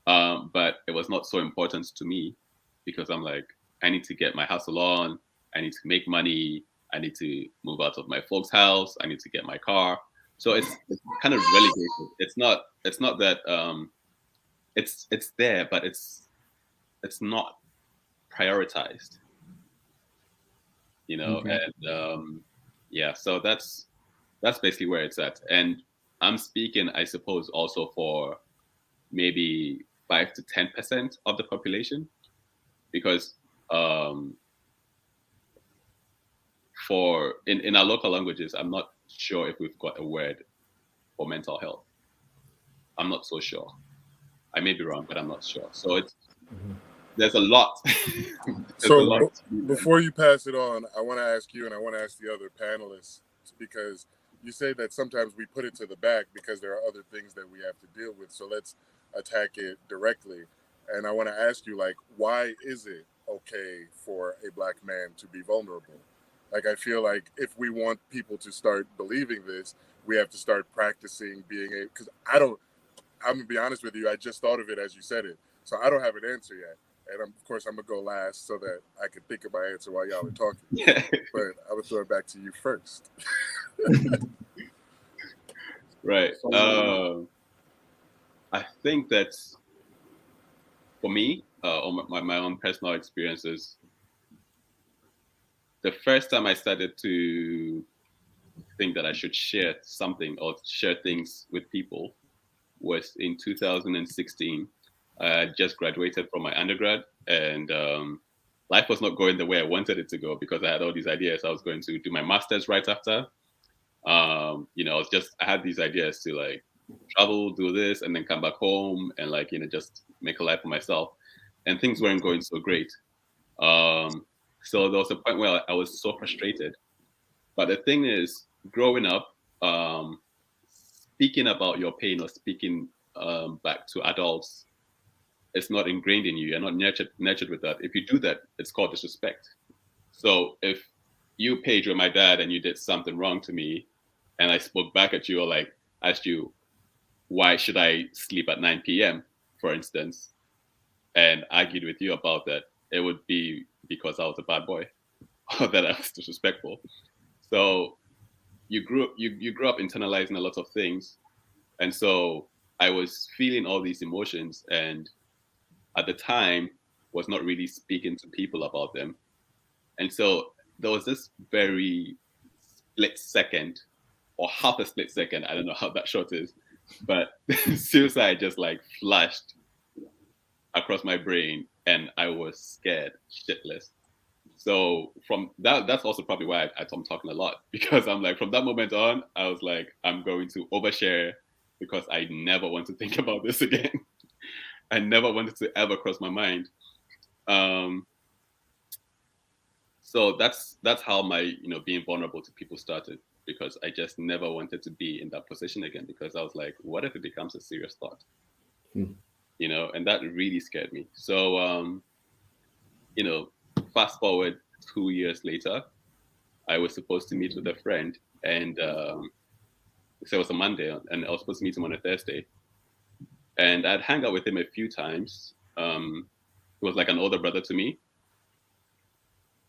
But it was not so important to me, because I'm like, I need to get my hustle on. I need to make money. I need to move out of my folks' house. I need to get my car. So it's kind of relegated. It's not that it's there, but it's not prioritized. And so that's basically where it's at. And I'm speaking, I suppose, also for maybe 5 to 10% of the population, because in our local languages, I'm not sure if we've got a word for mental health. I'm not so sure. I may be wrong, but I'm not sure. So there's a lot. Before you pass it on, I want to ask you, and I want to ask the other panelists, because you say that sometimes we put it to the back because there are other things that we have to deal with. So let's attack it directly. And I want to ask you, like, why is it okay for a Black man to be vulnerable? Like, I feel like if we want people to start believing this, we have to start practicing being because I'm going to be honest with you, I just thought of it as you said it. So I don't have an answer yet. And of course, I'm going to go last so that I can think of my answer while y'all are talking. But I would throw it back to you first. Right. I think that's, for me, on my own personal experiences, the first time I started to think that I should share something or share things with people was in 2016. I just graduated from my undergrad, and life was not going the way I wanted it to go because I had all these ideas. I was going to do my master's right after. I had these ideas to like travel, do this, and then come back home and like, just make a life for myself. And things weren't going so great. So there was a point where I was so frustrated. But the thing is, growing up, speaking about your pain or speaking back to adults, it's not ingrained in you. You're not nurtured with that. If you do that, it's called disrespect. So if you paged with my dad and you did something wrong to me, and I spoke back at you or like asked you, why should I sleep at 9 p.m., for instance, and argued with you about that, it would be because I was a bad boy or that I was disrespectful. So you grew up internalizing a lot of things. And so I was feeling all these emotions, and at the time was not really speaking to people about them. And so there was this very split second or half a split second, I don't know how that short is, but suicide just like flashed across my brain and I was scared shitless. So from that's also probably why I'm talking a lot, because I'm like, from that moment on, I was like, I'm going to overshare because I never want to think about this again. I never wanted to ever cross my mind. So that's how my being vulnerable to people started, because I just never wanted to be in that position again, because I was like, what if it becomes a serious thought? And that really scared me. So fast forward 2 years later, I was supposed to meet with a friend, and so it was a Monday, and I was supposed to meet him on a Thursday. And I'd hang out with him a few times. He was like an older brother to me.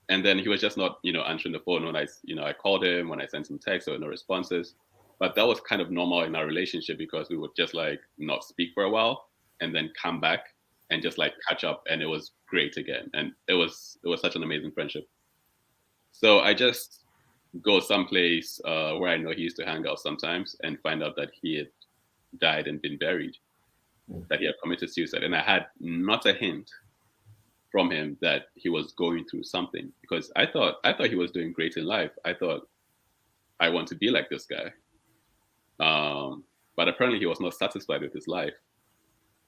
And then he was just not, answering the phone when I called him, when I sent him texts, or no responses. But that was kind of normal in our relationship, because we would just like not speak for a while and then come back and just like catch up, and it was great again. And it was such an amazing friendship. So I just go someplace where I know he used to hang out sometimes and find out that he had died and been buried, that he had committed suicide. And I had not a hint from him that he was going through something, because I thought he was doing great in life. I thought, I want to be like this guy. But apparently he was not satisfied with his life,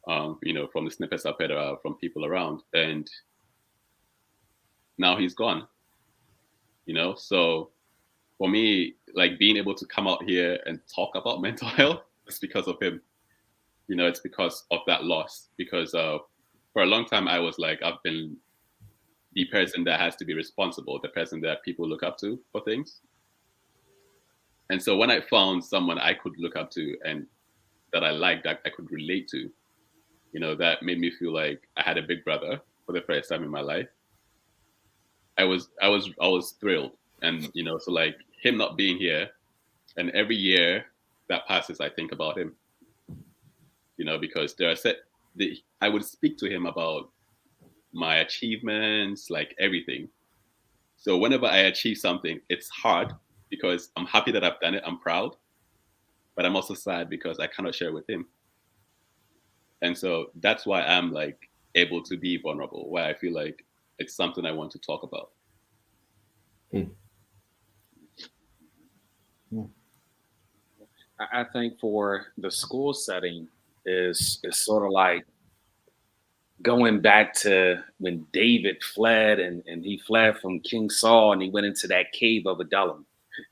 from the snippets I've heard from people around. And now he's gone, So for me, like being able to come out here and talk about mental health, it's because of him. It's because of that loss. Because for a long time, I was like, I've been the person that has to be responsible, the person that people look up to for things. And so when I found someone I could look up to and that I liked, that I could relate to, that made me feel like I had a big brother for the first time in my life. I was thrilled. And, so like him not being here, and every year that passes, I think about him, because I would speak to him about my achievements, like everything. So whenever I achieve something, it's hard because I'm happy that I've done it. I'm proud, but I'm also sad because I cannot share with him. And so that's why I'm like able to be vulnerable, why I feel like it's something I want to talk about. I think for the school setting is sort of like going back to when David fled and he fled from King Saul and he went into that cave of Adullam.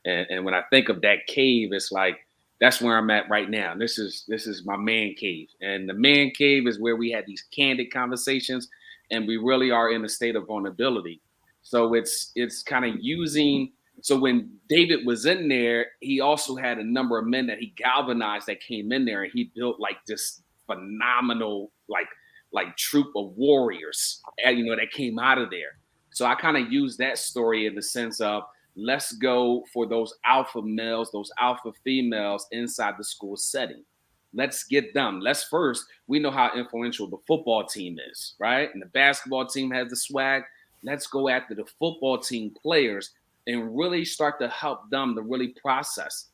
And when I think of that cave, it's like, that's where I'm at right now. This is my man cave. And the man cave is where we had these candid conversations and we really are in a state of vulnerability. So it's kind of using, so when David was in there, he also had a number of men that he galvanized that came in there, and he built like this phenomenal, like like troop of warriors, that came out of there. So I kind of use that story in the sense of let's go for those alpha males, those alpha females inside the school setting. Let's get them. Let's first, we know how influential the football team is, right? And the basketball team has the swag. Let's go after the football team players and really start to help them to really process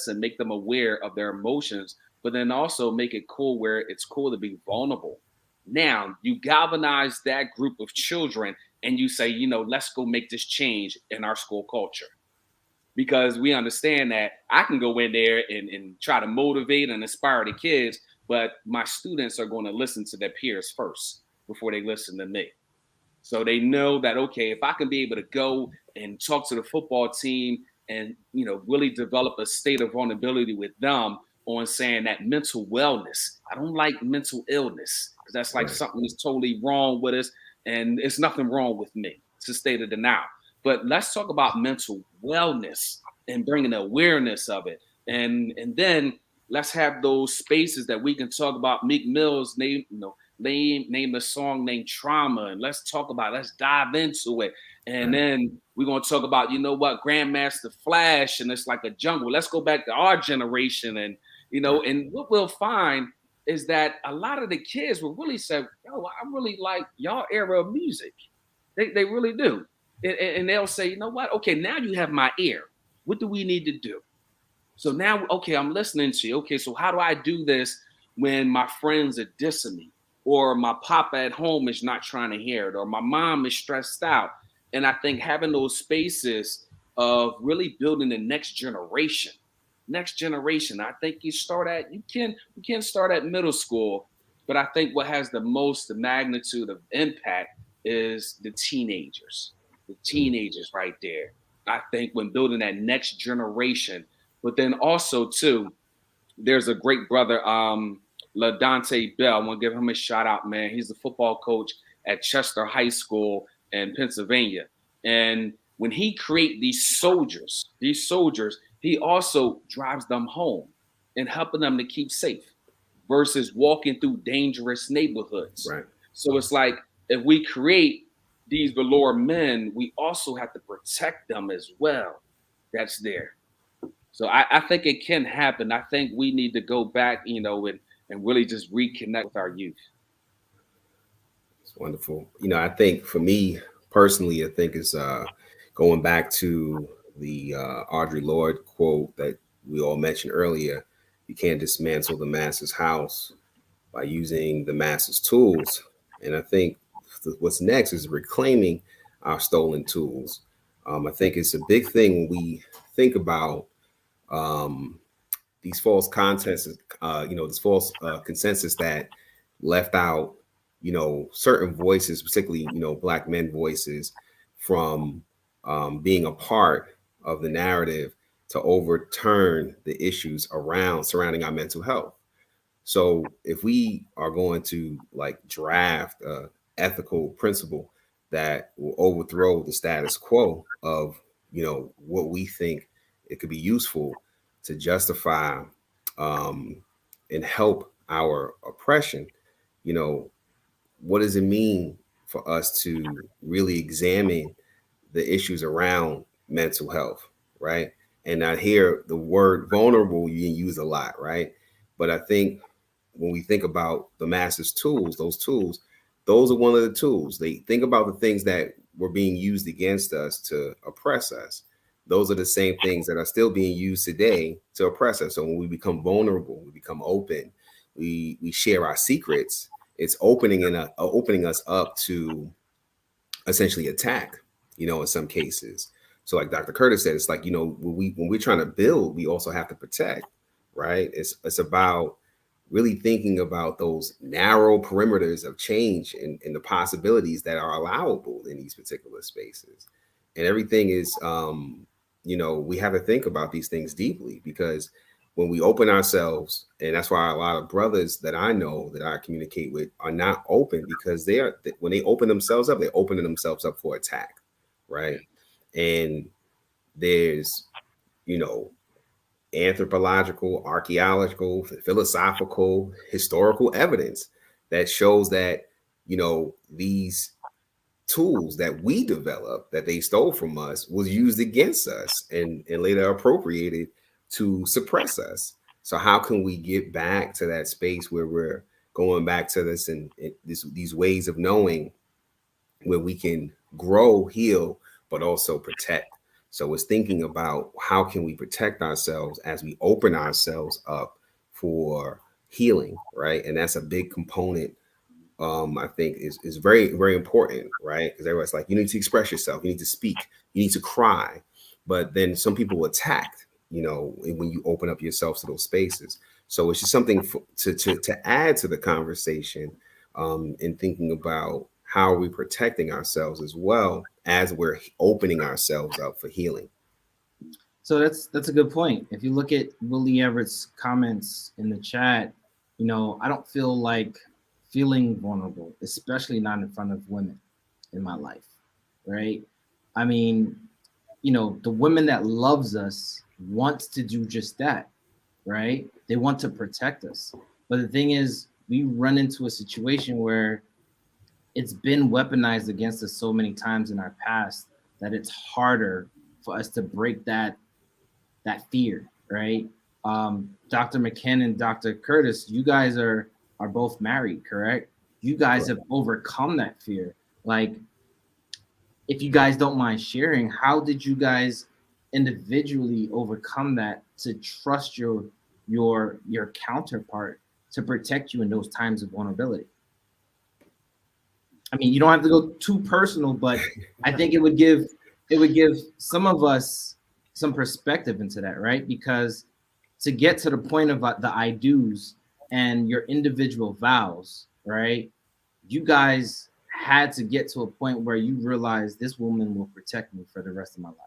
and make them aware of their emotions, but then also make it cool where it's cool to be vulnerable. Now you galvanize that group of children and you say, let's go make this change in our school culture. Because we understand that I can go in there and try to motivate and inspire the kids, but my students are going to listen to their peers first before they listen to me. So they know that, okay, if I can be able to go and talk to the football team and, really develop a state of vulnerability with them on saying that mental wellness, I don't like mental illness because that's like something that's totally wrong with us. And it's nothing wrong with me. It's a state of denial. But let's talk about mental wellness and bringing awareness of it. And then let's have those spaces that we can talk about. Meek Mill's name a song named Trauma, and let's dive into it. And then we're going to talk about, Grandmaster Flash, and it's like a jungle. Let's go back to our generation. And, and what we'll find is that a lot of the kids will really say, yo, I really like y'all era of music. They really do. And they'll say, you know what? Okay, now you have my ear. What do we need to do? So now, okay, I'm listening to you. Okay, so how do I do this when my friends are dissing me? Or my papa at home is not trying to hear it, or my mom is stressed out. And I think having those spaces of really building the next generation, I think you can start at middle school, but I think what has the magnitude of impact is the teenagers right there. I think when building that next generation, but then also too, there's a great brother, LaDante Bell. I want to give him a shout out, man. He's the football coach at Chester High School in Pennsylvania. And when he creates these soldiers, he also drives them home and helping them to keep safe versus walking through dangerous neighborhoods. Right. So it's like, if we create these velour men, we also have to protect them as well. That's there. So I think it can happen. I think we need to go back, and really just reconnect with our youth. It's wonderful. I think for me personally, I think it's going back to the Audre Lorde quote that we all mentioned earlier. You can't dismantle the master's house by using the master's tools. And I think what's next is reclaiming our stolen tools. I think it's a big thing when we think about these false contests, this false consensus that left out, certain voices, particularly, Black men voices from being a part of the narrative to overturn the issues surrounding our mental health. So if we are going to draft a ethical principle that will overthrow the status quo of, what we think it could be useful to justify and help our oppression, what does it mean for us to really examine the issues around mental health, right? And I hear the word vulnerable you use a lot, right? But I think when we think about the master's tools, those are one of the tools. They think about the things that were being used against us to oppress us. Those are the same things that are still being used today to oppress us. So when we become vulnerable, we become open, we share our secrets, it's opening us up to essentially attack, in some cases. So like Dr. Curtis said, it's like, when we're trying to build, we also have to protect, right? It's about really thinking about those narrow perimeters of change and the possibilities that are allowable in these particular spaces. And everything is, we have to think about these things deeply, because when we open ourselves, and that's why a lot of brothers that I know that I communicate with are not open, because when they open themselves up, they're opening themselves up for attack, right? And there's, anthropological, archaeological, philosophical, historical evidence that shows that, you know, these tools that we developed that they stole from us was used against us and later appropriated to suppress us. So how can we get back to that space where we're going back to this and these ways of knowing where we can grow, heal, but also protect? So it's thinking about how can we protect ourselves as we open ourselves up for healing, right? And that's a big component, I think is very, very important, right? Because everyone's like, you need to express yourself, you need to speak, you need to cry. But then some people attack, you know, when you open up yourself to those spaces. So it's just something to add to the conversation, in thinking about how are we protecting ourselves as well as we're opening ourselves up for healing. So that's a good point. If you look at Willie Everett's comments in the chat, you know, I don't feel like feeling vulnerable, especially not in front of women in my life, right? I mean, you know, the women that loves us wants to do just that, right? They want to protect us. But the thing is, we run into a situation where it's been weaponized against us so many times in our past that it's harder for us to break that fear, right? Dr. McKen and Dr. Curtis, you guys are both married, correct? You guys have overcome that fear. Like, if you guys don't mind sharing, how did you guys individually overcome that to trust your counterpart to protect you in those times of vulnerability? I mean, you don't have to go too personal, but I think it would give some of us some perspective into that, right? Because to get to the point of the I do's and your individual vows, right? You guys had to get to a point where you realize this woman will protect me for the rest of my life.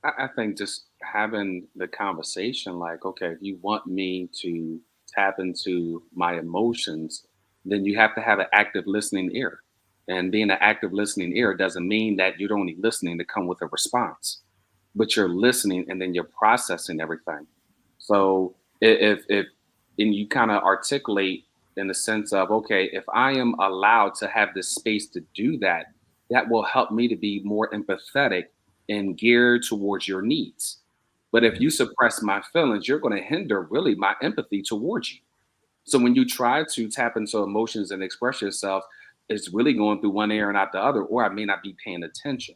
I think just having the conversation, like, okay, if you want me to tap into my emotions, then you have to have an active listening ear. And being an active listening ear doesn't mean that you're only listening to come with a response, but you're listening and then you're processing everything. So if and you kind of articulate in the sense of, okay, if I am allowed to have this space to do that, that will help me to be more empathetic and geared towards your needs. But if you suppress my feelings, you're going to hinder really my empathy towards you. So when you try to tap into emotions and express yourself, it's really going through one ear and out the other, or I may not be paying attention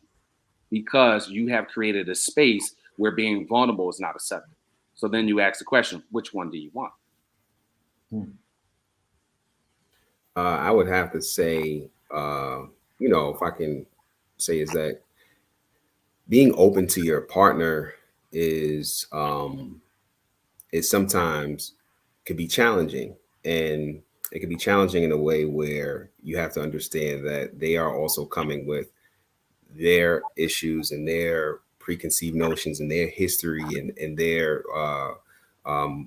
because you have created a space where being vulnerable is not accepted. So then you ask the question, which one do you want? I would have to say, you know, if I can say, is that being open to your partner is sometimes could be challenging, and it can be challenging in a way where you have to understand that they are also coming with their issues and their preconceived notions and their history and their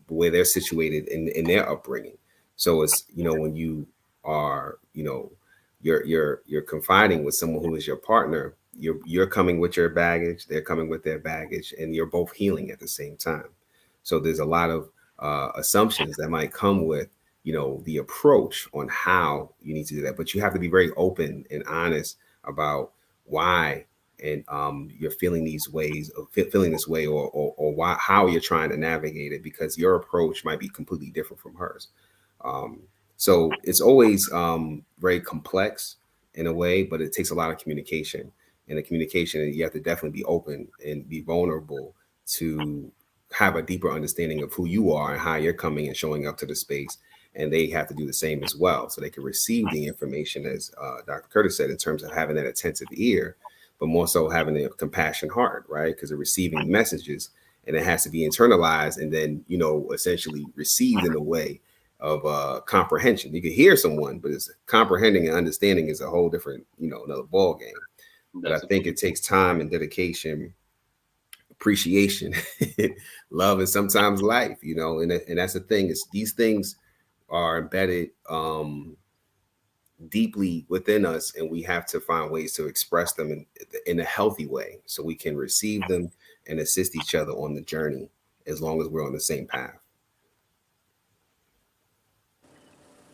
where they're situated in their upbringing. So it's, you know, when you are, you know, you're confiding with someone who is your partner, you're coming with your baggage, they're coming with their baggage, and you're both healing at the same time. So there's a lot of assumptions that might come with, you know, the approach on how you need to do that. But you have to be very open and honest about why and you're feeling these ways of feeling this way, or why, how you're trying to navigate it, because your approach might be completely different from hers. So it's always very complex in a way, but it takes a lot of communication. And the communication, you have to definitely be open and be vulnerable to have a deeper understanding of who you are and how you're coming and showing up to the space. And they have to do the same as well, so they can receive the information, as Dr. Curtis said, in terms of having that attentive ear, but more so having a compassion heart, right? Because they're receiving messages, and it has to be internalized and then, you know, essentially received in a way of comprehension. You can hear someone, but it's comprehending and understanding is a whole different, you know, another ball game. But I think it takes time and dedication, appreciation, love, and sometimes life, you know, and that's the thing, is these things are embedded deeply within us, and we have to find ways to express them in a healthy way so we can receive them and assist each other on the journey, as long as we're on the same path.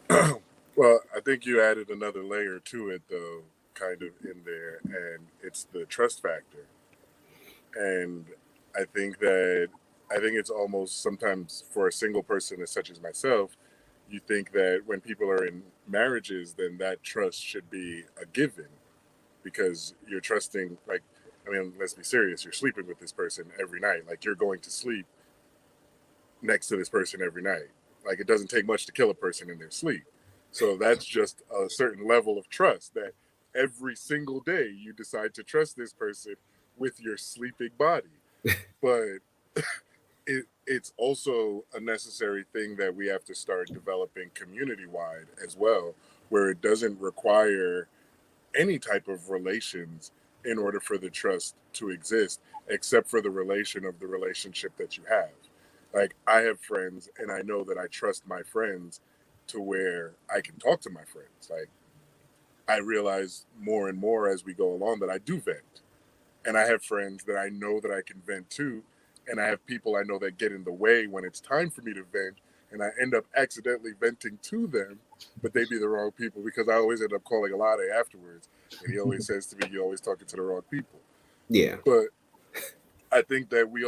Well, I think you added another layer to it, though, kind of in there, and it's the trust factor. And I think that I think it's almost sometimes for a single person, as such as myself, you think that when people are in marriages, then that trust should be a given because you're trusting. Like, I mean, let's be serious. You're sleeping with this person every night. Like, you're going to sleep next to this person every night. Like, it doesn't take much to kill a person in their sleep. So that's just a certain level of trust that every single day you decide to trust this person with your sleeping body. But it's also a necessary thing that we have to start developing community wide as well, where it doesn't require any type of relations in order for the trust to exist, except for the relation of the relationship that you have. Like, I have friends and I know that I trust my friends to where I can talk to my friends. Like, I realize more and more as we go along that I do vent. And I have friends that I know that I can vent to. And I have people I know that get in the way when it's time for me to vent. And I end up accidentally venting to them, but they be the wrong people because I always end up calling Alade afterwards. And he always says to me, "You're always talking to the wrong people." Yeah. But I think that we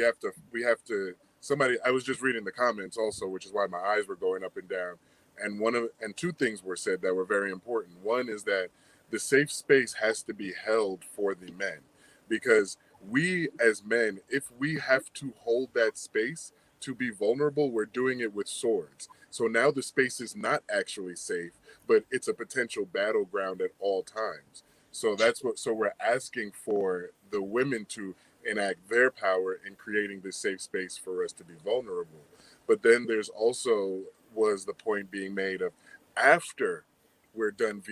have to, somebody, I was just reading the comments also, which is why my eyes were going up and down. And two things were said that were very important. One is that the safe space has to be held for the men because we as men, if we have to hold that space to be vulnerable, we're doing it with swords. So now the space is not actually safe, but it's a potential battleground at all times. So we're asking for the women to enact their power in creating this safe space for us to be vulnerable. But then there's also was the point being made of after we're done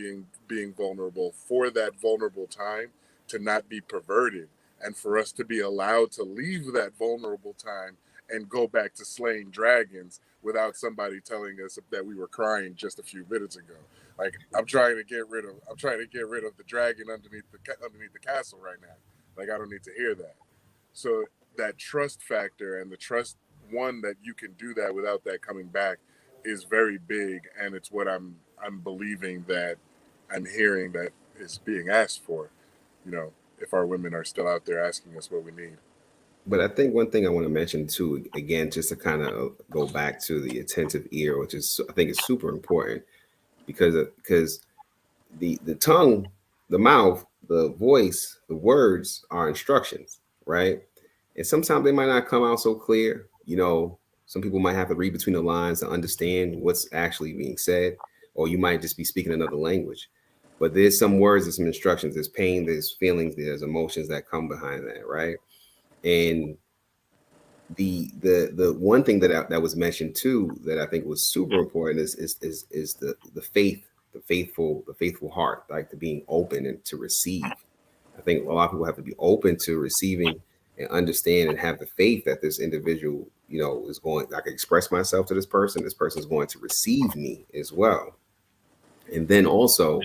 being vulnerable, for that vulnerable time to not be perverted and for us to be allowed to leave that vulnerable time and go back to slaying dragons without somebody telling us that we were crying just a few minutes ago. Like, I'm trying to get rid of the dragon underneath the castle right now. Like, I don't need to hear that. So that trust factor and the trust, one, that you can do that without that coming back is very big, and it's what I'm believing that I'm hearing that is being asked for. You know, if our women are still out there asking us what we need. But I think one thing I want to mention too, again, just to kind of go back to the attentive ear, which is I think is super important because the tongue, the mouth, the voice, the words are instructions, right? And sometimes they might not come out so clear. You know, some people might have to read between the lines to understand what's actually being said, or you might just be speaking another language. But there's some words, there's some instructions, there's pain, there's feelings, there's emotions that come behind that, right? And the one thing that was mentioned too that I think was super important is the faith, the faithful heart, like the being open and to receive. I think a lot of people have to be open to receiving and understand and have the faith that this individual, you know, is going. I can express myself to this person. This person is going to receive me as well, and then also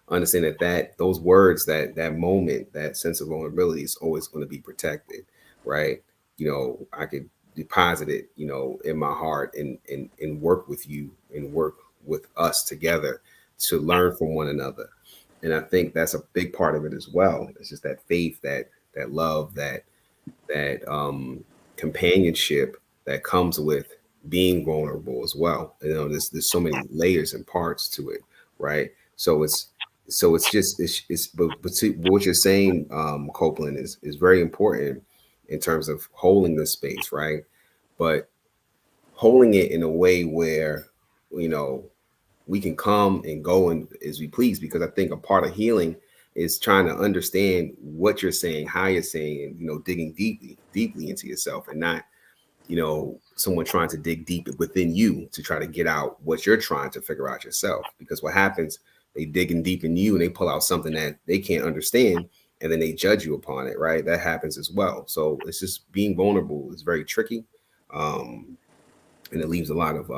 understand that those words, that moment, that sense of vulnerability is always going to be protected, right? You know, I could deposit it, you know, in my heart and work with you and work with us together to learn from one another. And I think that's a big part of it as well. It's just that faith, that love, that companionship that comes with being vulnerable as well. You know, there's so many layers and parts to it, right? So it's just but what you're saying, Copeland, is very important in terms of holding the space, right? But holding it in a way where, you know, we can come and go and as we please, because I think a part of healing is trying to understand what you're saying, how you're saying, and, you know, digging deeply into yourself, and not, you know, someone trying to dig deep within you to try to get out what you're trying to figure out yourself. Because what happens, they digging deep in you and they pull out something that they can't understand, and then they judge you upon it, right? That happens as well. So it's just being vulnerable is very tricky. And it leaves a lot of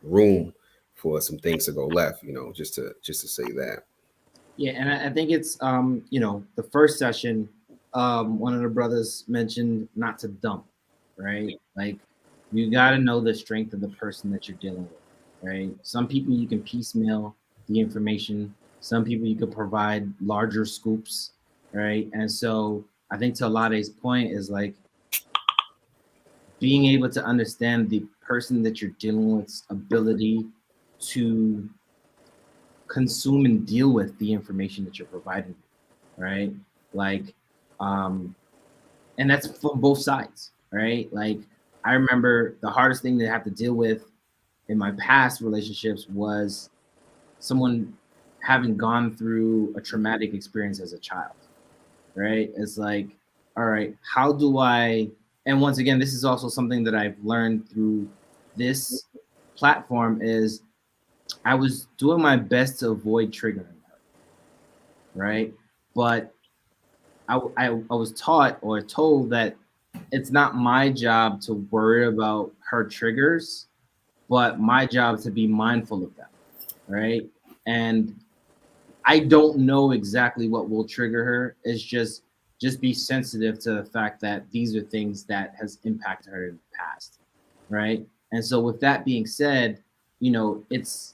room for some things to go left, you know, just to say that. Yeah, and I think it's you know, the first session, one of the brothers mentioned not to dump, right? Like, you got to know the strength of the person that you're dealing with. right? Some people you can piecemeal the information. Some people you could provide larger scoops, right? And so I think to Alade's point is like being able to understand the person that you're dealing with's ability to consume and deal with the information that you're providing, right? Like, and that's from both sides, right? Like, I remember the hardest thing to have to deal with in my past relationships was someone having gone through a traumatic experience as a child, right? It's like, all right, how do I, and once again, this is also something that I've learned through this platform is I was doing my best to avoid triggering her, right? But I was taught or told that it's not my job to worry about her triggers, but my job to be mindful of them, right? And I don't know exactly what will trigger her. It's just be sensitive to the fact that these are things that has impacted her in the past, right? And so with that being said, you know, it's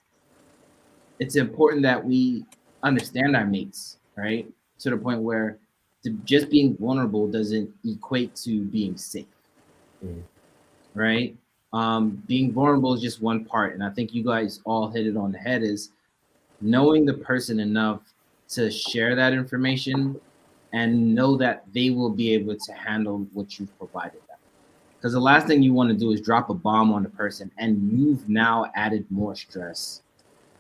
important that we understand our mates, right? To the point where just being vulnerable doesn't equate to being safe, right? Being vulnerable is just one part, and I think you guys all hit it on the head. Is knowing the person enough to share that information and know that they will be able to handle what you've provided them. Because the last thing you want to do is drop a bomb on the person, and you've now added more stress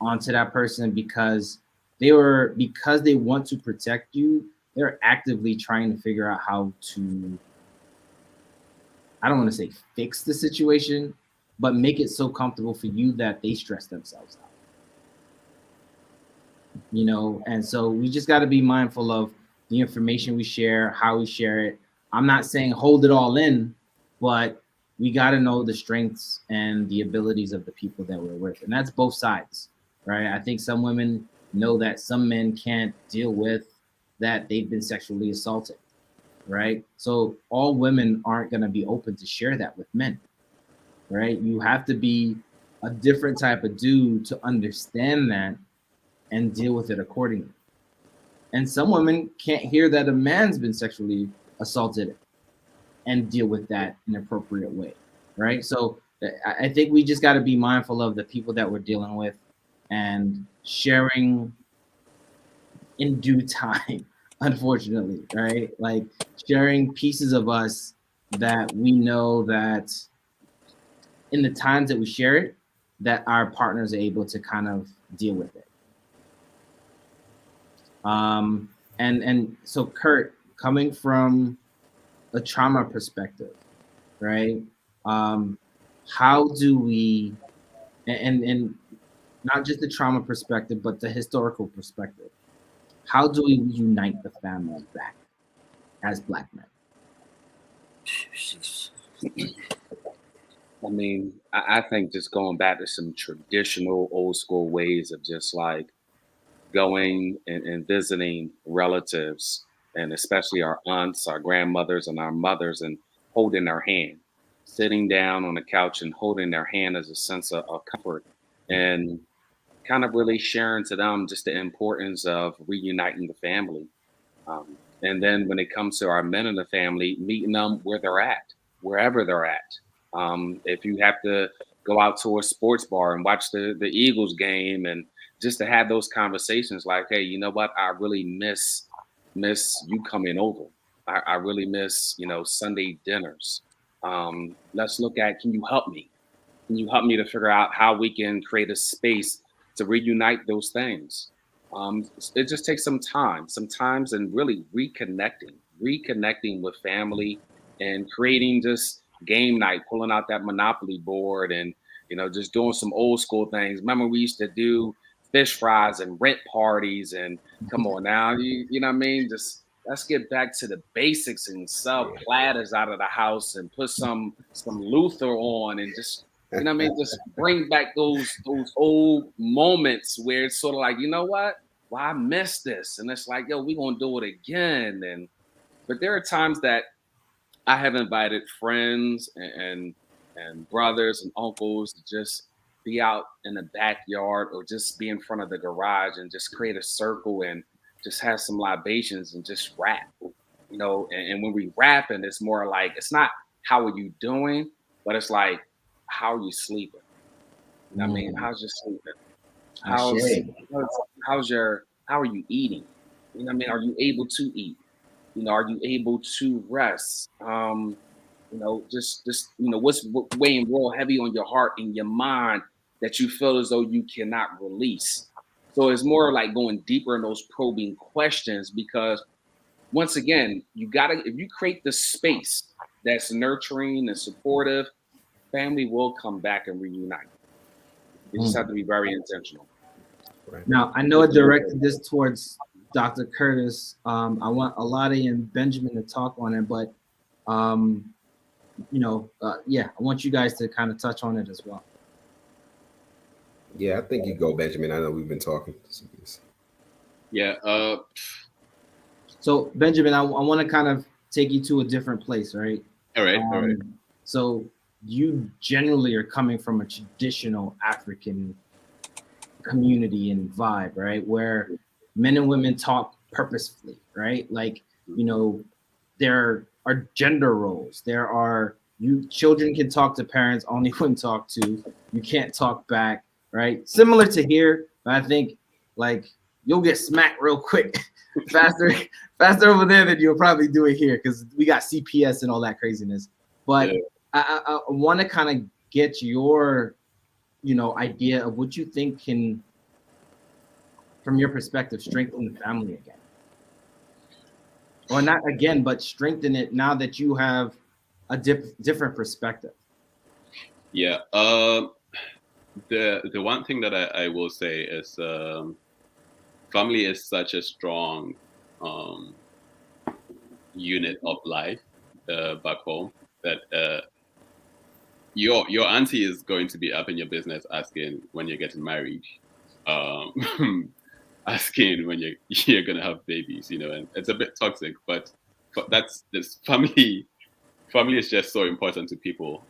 onto that person because they want to protect you. They're actively trying to figure out how to, I don't want to say fix the situation, but make it so comfortable for you that they stress themselves out. You know, and so we just got to be mindful of the information we share, how we share it. I'm not saying hold it all in, but we got to know the strengths and the abilities of the people that we're with, and that's both sides, right? I think some women know that some men can't deal with that they've been sexually assaulted, right? So all women aren't going to be open to share that with men, right? You have to be a different type of dude to understand that and deal with it accordingly. And some women can't hear that a man's been sexually assaulted and deal with that in an appropriate way, right? So I think we just got to be mindful of the people that we're dealing with and sharing in due time, unfortunately, right? Like sharing pieces of us that we know that in the times that we share it, that our partners are able to kind of deal with it. And so Kurt, coming from a trauma perspective, right? How do we, and not just the trauma perspective, but the historical perspective, how do we unite the family back as Black men? I mean, I think just going back to some traditional old school ways of just like going and visiting relatives, and especially our aunts, our grandmothers, and our mothers, and holding their hand, sitting down on the couch and holding their hand as a sense of comfort, and kind of really sharing to them just the importance of reuniting the family. And then when it comes to our men in the family, meeting them where they're at, wherever they're at. If you have to go out to a sports bar and watch the Eagles game, and just to have those conversations like, hey, you know what? I really miss you coming over. I really miss, Sunday dinners. Let's look at, can you help me? Can you help me to figure out how we can create a space to reunite those things? It just takes some time, sometimes, and really reconnecting with family, and creating just game night, pulling out that Monopoly board, and just doing some old school things. Remember, we used to do fish fries and rent parties, and come on now, you know what I mean? Just let's get back to the basics and sell platters out of the house and put some Luther on, and just what I mean, just bring back those old moments where it's sort of like, you know what? Well, I missed this. And it's like, yo, we're gonna do it again. But there are times that I have invited friends and brothers and uncles to just be out in the backyard or just be in front of the garage and just create a circle and just have some libations and just rap, and when we rap, and it's more like, it's not how are you doing, but it's like, how are you sleeping? You know what I mean? How's your sleeping? How are you eating? You know what I mean? Are you able to eat? Are you able to rest? What's weighing real heavy on your heart and your mind that you feel as though you cannot release. So it's more like going deeper in those probing questions, because once again, if you create the space that's nurturing and supportive, family will come back and reunite. You just have to be very intentional. Right. Now, I know I directed this towards Dr. Curtis. I want Alade and Benjamin to talk on it, but I want you guys to kind of touch on it as well. Yeah, I think you go, Benjamin. I know we've been talking. Yeah. So, Benjamin, I want to kind of take you to a different place, right? All right. So, you generally are coming from a traditional African community and vibe, right? Where men and women talk purposefully, right? Like, there are gender roles. Children can talk to parents, only when talked to. You can't talk back, right? Similar to here, but I think like you'll get smacked real quick, faster over there than you'll probably do it here, because we got CPS and all that craziness. But yeah. I want to kind of get your, idea of what you think can, from your perspective, strengthen the family again. Or not again, but strengthen it now that you have a different perspective. Yeah. The one thing that I will say is family is such a strong unit of life back home that your auntie is going to be up in your business asking when you're getting married, asking when you're gonna have babies, and it's a bit toxic, but that's this family is just so important to people.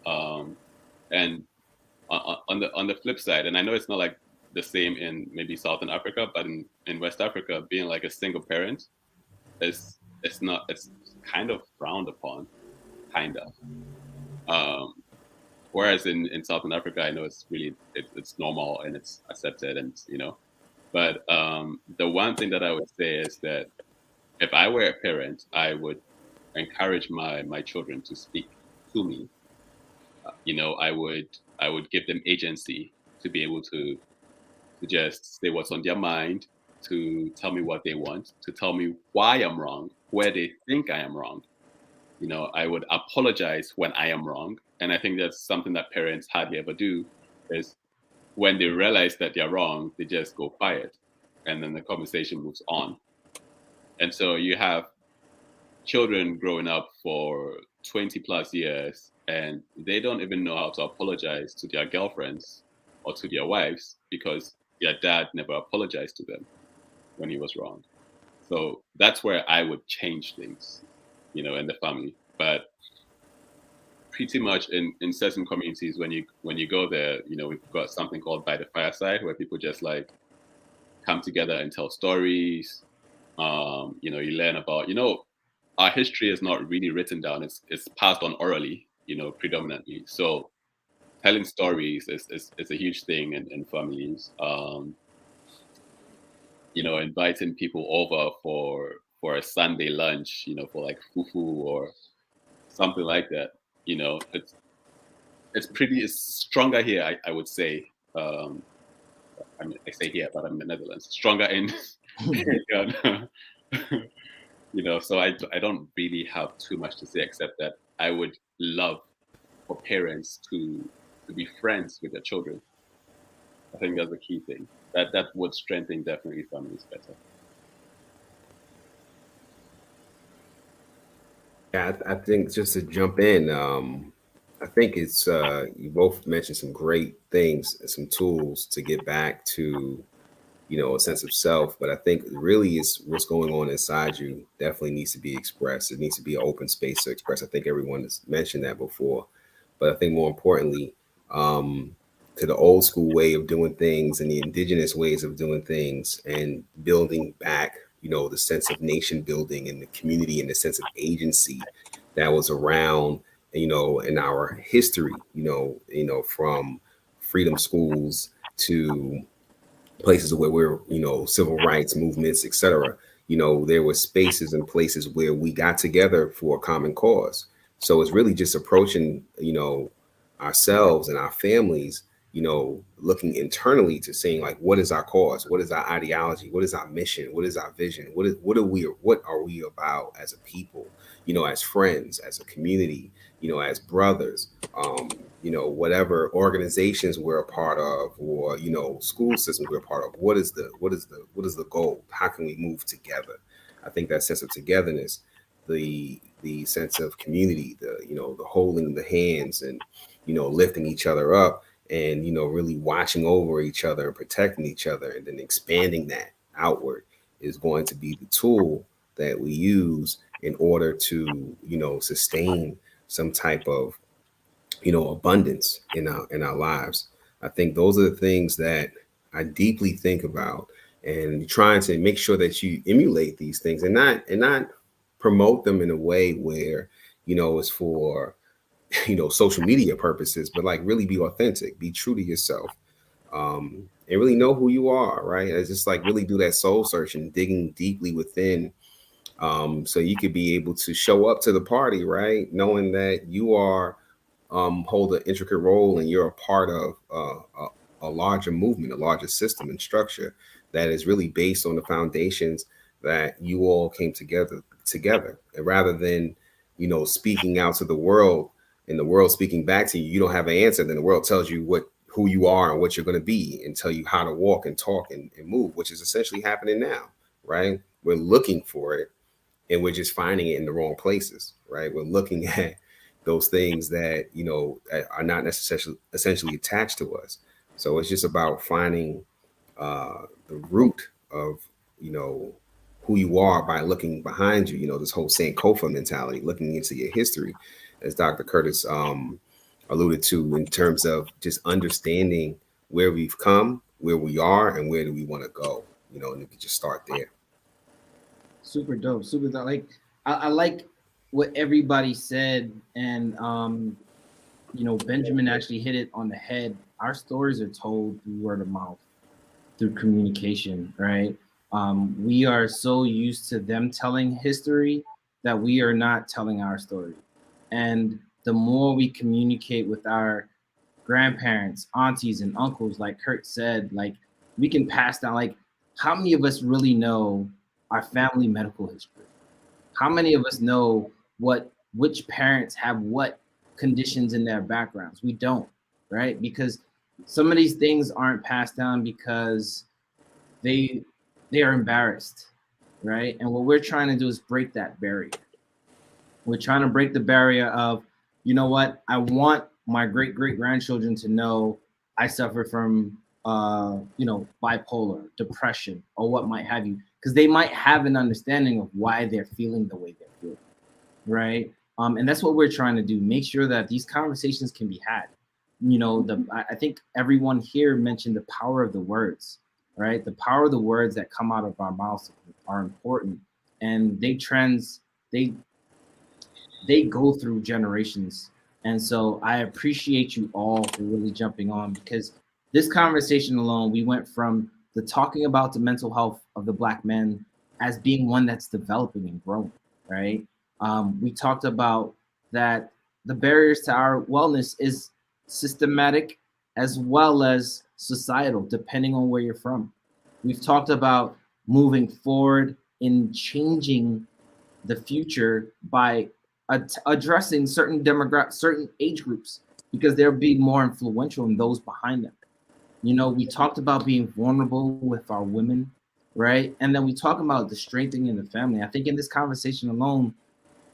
And on the flip side, and I know it's not like the same in maybe Southern Africa, but in West Africa, being like a single parent it's kind of frowned upon, kind of. Whereas in Southern Africa, I know it's really it's normal and it's accepted, and But the one thing that I would say is that if I were a parent, I would encourage my children to speak to me. I would give them agency to be able to just say what's on their mind, to tell me what they want, to tell me why I'm wrong, where they think I am wrong. I would apologize when I am wrong. And I think that's something that parents hardly ever do, is when they realize that they're wrong, they just go quiet. And then the conversation moves on. And so you have children growing up for 20 plus years, and they don't even know how to apologize to their girlfriends or to their wives because their dad never apologized to them when he was wrong. So that's where I would change things, in the family. But pretty much in certain communities, when you go there, we've got something called By the Fireside, where people just like come together and tell stories. You learn about, our history is not really written down. It's passed on orally, predominantly. So telling stories is a huge thing in families. Inviting people over for a Sunday lunch, for like fufu or something like that. It's stronger here, I would say. I say here, but I'm in the Netherlands. Stronger in, So I don't really have too much to say, except that I would love for parents to be friends with their children. I think that's the key thing. That would strengthen definitely families better. Yeah, I think just to jump in, I think it's you both mentioned some great things and some tools to get back to, a sense of self. But I think really is what's going on inside you definitely needs to be expressed. It needs to be an open space to express. I think everyone has mentioned that before. But I think more importantly, to the old school way of doing things and the indigenous ways of doing things, and building back, the sense of nation building and the community and the sense of agency that was around, in our history, from freedom schools to places where we're, civil rights movements, etc. There were spaces and places where we got together for a common cause. So it's really just approaching, ourselves and our families, looking internally to saying, like, what is our cause? What is our ideology? What is our mission? What is our vision? What are we about as a people, as friends, as a community, as brothers, whatever organizations we're a part of, or, school systems we're a part of. What is the goal? How can we move together? I think that sense of togetherness, the sense of community, the holding the hands and, lifting each other up and, really watching over each other and protecting each other, and then expanding that outward is going to be the tool that we use in order to, sustain some type of, abundance in our lives. I think those are the things that I deeply think about, and trying to make sure that you emulate these things and not promote them in a way where, it's for, social media purposes, but like really be authentic, be true to yourself, and really know who you are, right? It's just like really do that soul search and digging deeply within, so you could be able to show up to the party, right? Knowing that you are, hold an intricate role and you're a part of a larger movement, a larger system and structure that is really based on the foundations that you all came together. And rather than, speaking out to the world and the world speaking back to you, you don't have an answer. Then the world tells you who you are and what you're going to be, and tell you how to walk and talk and move, which is essentially happening now, right? We're looking for it and we're just finding it in the wrong places, right? We're looking at those things that, are not necessarily essentially attached to us. So it's just about finding the root of, who you are by looking behind you, this whole Sankofa mentality, looking into your history, as Dr. Curtis alluded to, in terms of just understanding where we've come, where we are, and where do we want to go, and we can just start there. Super dope. Super dope. Like, I like what everybody said, and Benjamin actually hit it on the head. Our stories are told through word of mouth, through communication, right? We are so used to them telling history that we are not telling our story. And the more we communicate with our grandparents, aunties, and uncles, like Kurt said, like, we can pass down, like, how many of us really know our family medical history? How many of us know which parents have what conditions in their backgrounds? We don't, right? Because some of these things aren't passed down because they are embarrassed, right? And what we're trying to do is break that barrier. We're trying to break the barrier of, you know what, I want my great-great-grandchildren to know I suffer from bipolar, depression, or what might have you, because they might have an understanding of why they're feeling the way they're feeling, right? And that's what we're trying to do, make sure that these conversations can be had. I think everyone here mentioned the power of the words, right? The power of the words that come out of our mouths are important, and they go through generations. And so I appreciate you all for really jumping on, because this conversation alone, we went from the talking about the mental health of the Black men as being one that's developing and growing, right? We talked about that the barriers to our wellness is systematic as well as societal, depending on where you're from. We've talked about moving forward in changing the future by addressing certain certain age groups, because they'll be more influential in those behind them. We talked about being vulnerable with our women, right? And then we talk about the strengthening the family. I think in this conversation alone,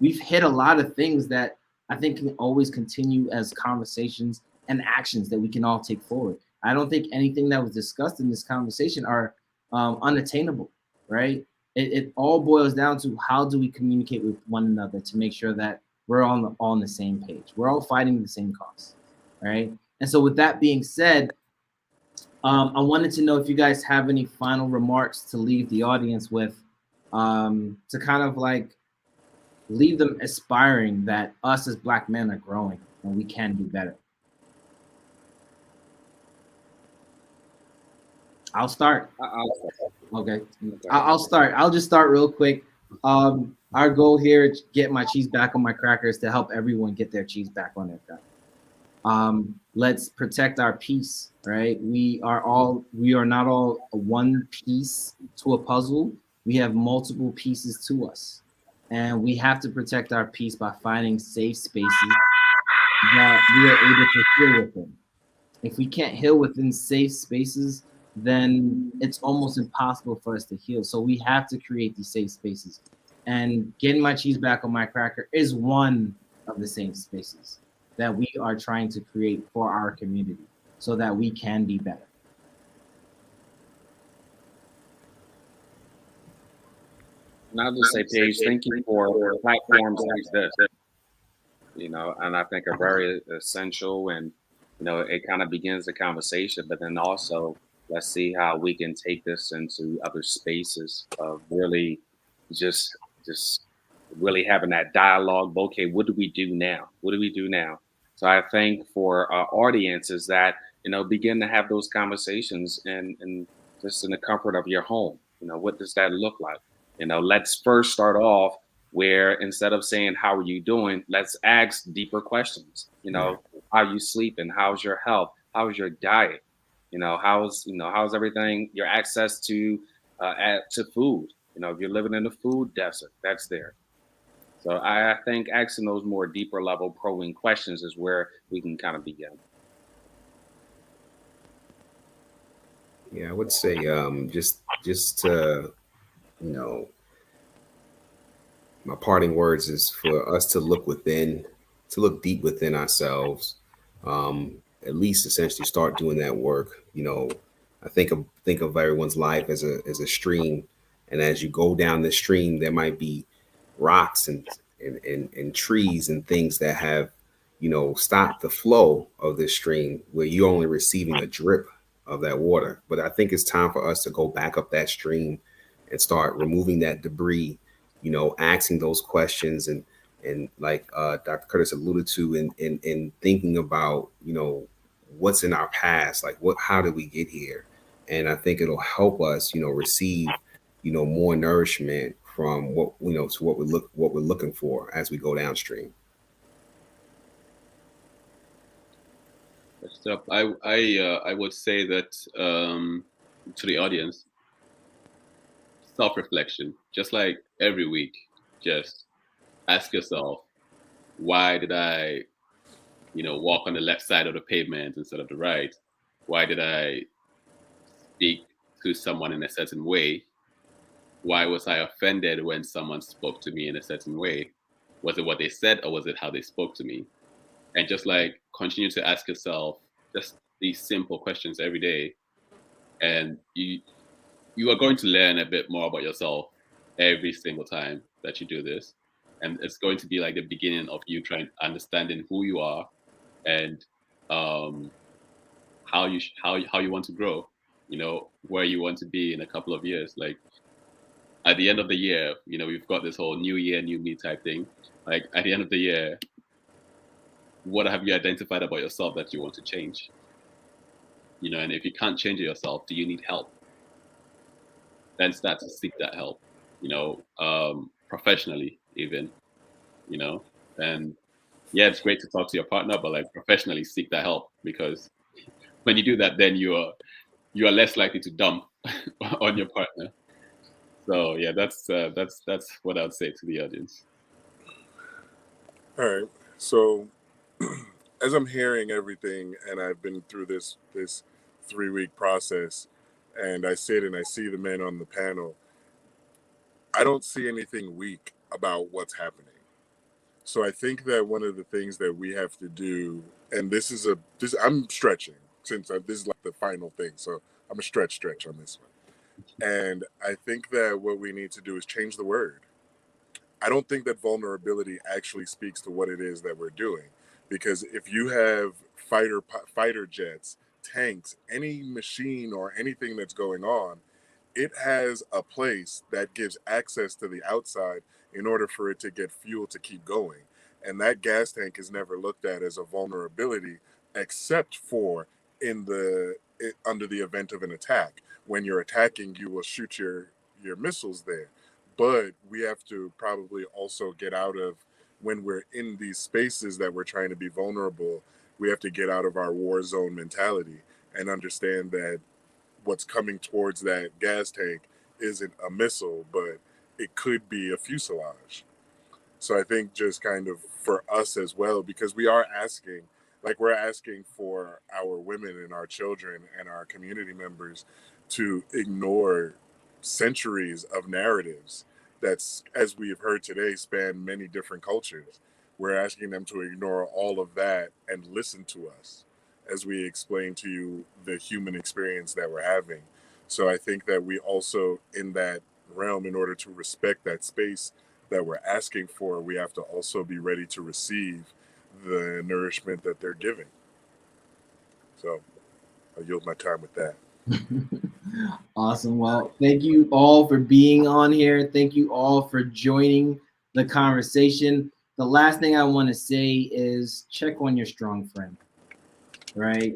we've hit a lot of things that I think can always continue as conversations and actions that we can all take forward. I don't think anything that was discussed in this conversation are unattainable, right? It all boils down to how do we communicate with one another to make sure that we're all on the same page. We're all fighting the same cause, right? And so with that being said, I wanted to know if you guys have any final remarks to leave the audience with, to kind of like leave them aspiring that us as Black men are growing and we can do better. I'll start. Okay. I'll start. I'll just start real quick. Our goal here is to get my cheese back on my crackers to help everyone get their cheese back on their crackers. Let's protect our peace, right? We are not all one piece to a puzzle. We have multiple pieces to us. And we have to protect our peace by finding safe spaces that we are able to heal within. If we can't heal within safe spaces, then it's almost impossible for us to heal. So we have to create these safe spaces. And getting my cheese back on my cracker is one of the safe spaces that we are trying to create for our community so that we can be better. And I'll just say, Paige, thank you for platforms like this, and I think are very essential, and, it kind of begins the conversation, but then also let's see how we can take this into other spaces of really just really having that dialogue. Okay, what do we do now? What do we do now? So I think for our audiences that, begin to have those conversations and just in the comfort of your home. What does that look like? Let's first start off where instead of saying, how are you doing? Let's ask deeper questions. How are you sleeping? How's your health? How's your diet? How's everything, your access to food? If you're living in a food desert, that's there. So I think asking those more deeper level probing questions is where we can kind of begin. Yeah, I would say just to, my parting words is for us to look within, to look deep within ourselves, at least essentially start doing that work. I think of everyone's life as a stream, and as you go down the stream, there might be rocks and trees and things that have, stopped the flow of this stream where you're only receiving a drip of that water. But I think it's time for us to go back up that stream and start removing that debris, asking those questions and like Dr. Curtis alluded to, in thinking about, what's in our past, like how did we get here? And I think it'll help us, receive, more nourishment from what, to what we're looking for as we go downstream. Stuff. I would say that to the audience, self-reflection, just like every week, just ask yourself, why did I, walk on the left side of the pavement instead of the right? Why did I speak to someone in a certain way? Why was I offended when someone spoke to me in a certain way? Was it what they said, or was it how they spoke to me? And just like continue to ask yourself just these simple questions every day, and you are going to learn a bit more about yourself every single time that you do this. And it's going to be like the beginning of you trying understanding who you are and how you want to grow, where you want to be in a couple of years. Like at the end of the year, we've got this whole new year, new me type thing. Like at the end of the year, what have you identified about yourself that you want to change? And if you can't change it yourself, do you need help? Then start to seek that help, professionally even, and yeah, it's great to talk to your partner, but like professionally seek that help, because when you do that, then you are less likely to dump on your partner. So yeah, that's what I'd say to the audience. All right. So as I'm hearing everything, and I've been through this 3-week process, and I sit and I see the men on the panel, I don't see anything weak about what's happening. So I think that one of the things that we have to do, and I'm stretching since this is like the final thing, so I'm a stretch on this one. And I think that what we need to do is change the word. I don't think that vulnerability actually speaks to what it is that we're doing. because if you have fighter jets, tanks, any machine or anything that's going on, it has a place that gives access to the outside in order for it to get fuel to keep going. And that gas tank is never looked at as a vulnerability, except for under the event of an attack. When you're attacking, you will shoot your missiles there. But we have to probably also get out of, when we're in these spaces that we're trying to be vulnerable, we have to get out of our war zone mentality and understand that what's coming towards that gas tank isn't a missile, but it could be a fuselage. So I think just kind of for us as well, because we're asking for our women and our children and our community members to ignore centuries of narratives that's, as we have heard today, span many different cultures. We're asking them to ignore all of that and listen to us as we explain to you the human experience that we're having. So I think that we also, in that realm, in order to respect that space that we're asking for, we have to also be ready to receive the nourishment that they're giving. So I'll yield my time with that. Awesome. Well, thank you all for being on here. Thank you all for joining the conversation. The last thing I want to say is check on your strong friend, right?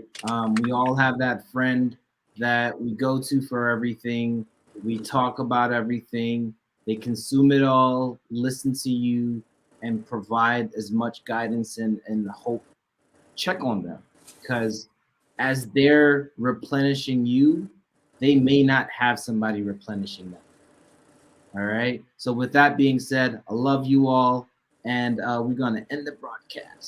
We all have that friend that we go to for everything. We talk about everything. They consume it all, listen to you, and provide as much guidance and hope. Check on them, because as they're replenishing you, they may not have somebody replenishing them. All right. So with that being said, I love you all, and we're going to end the broadcast.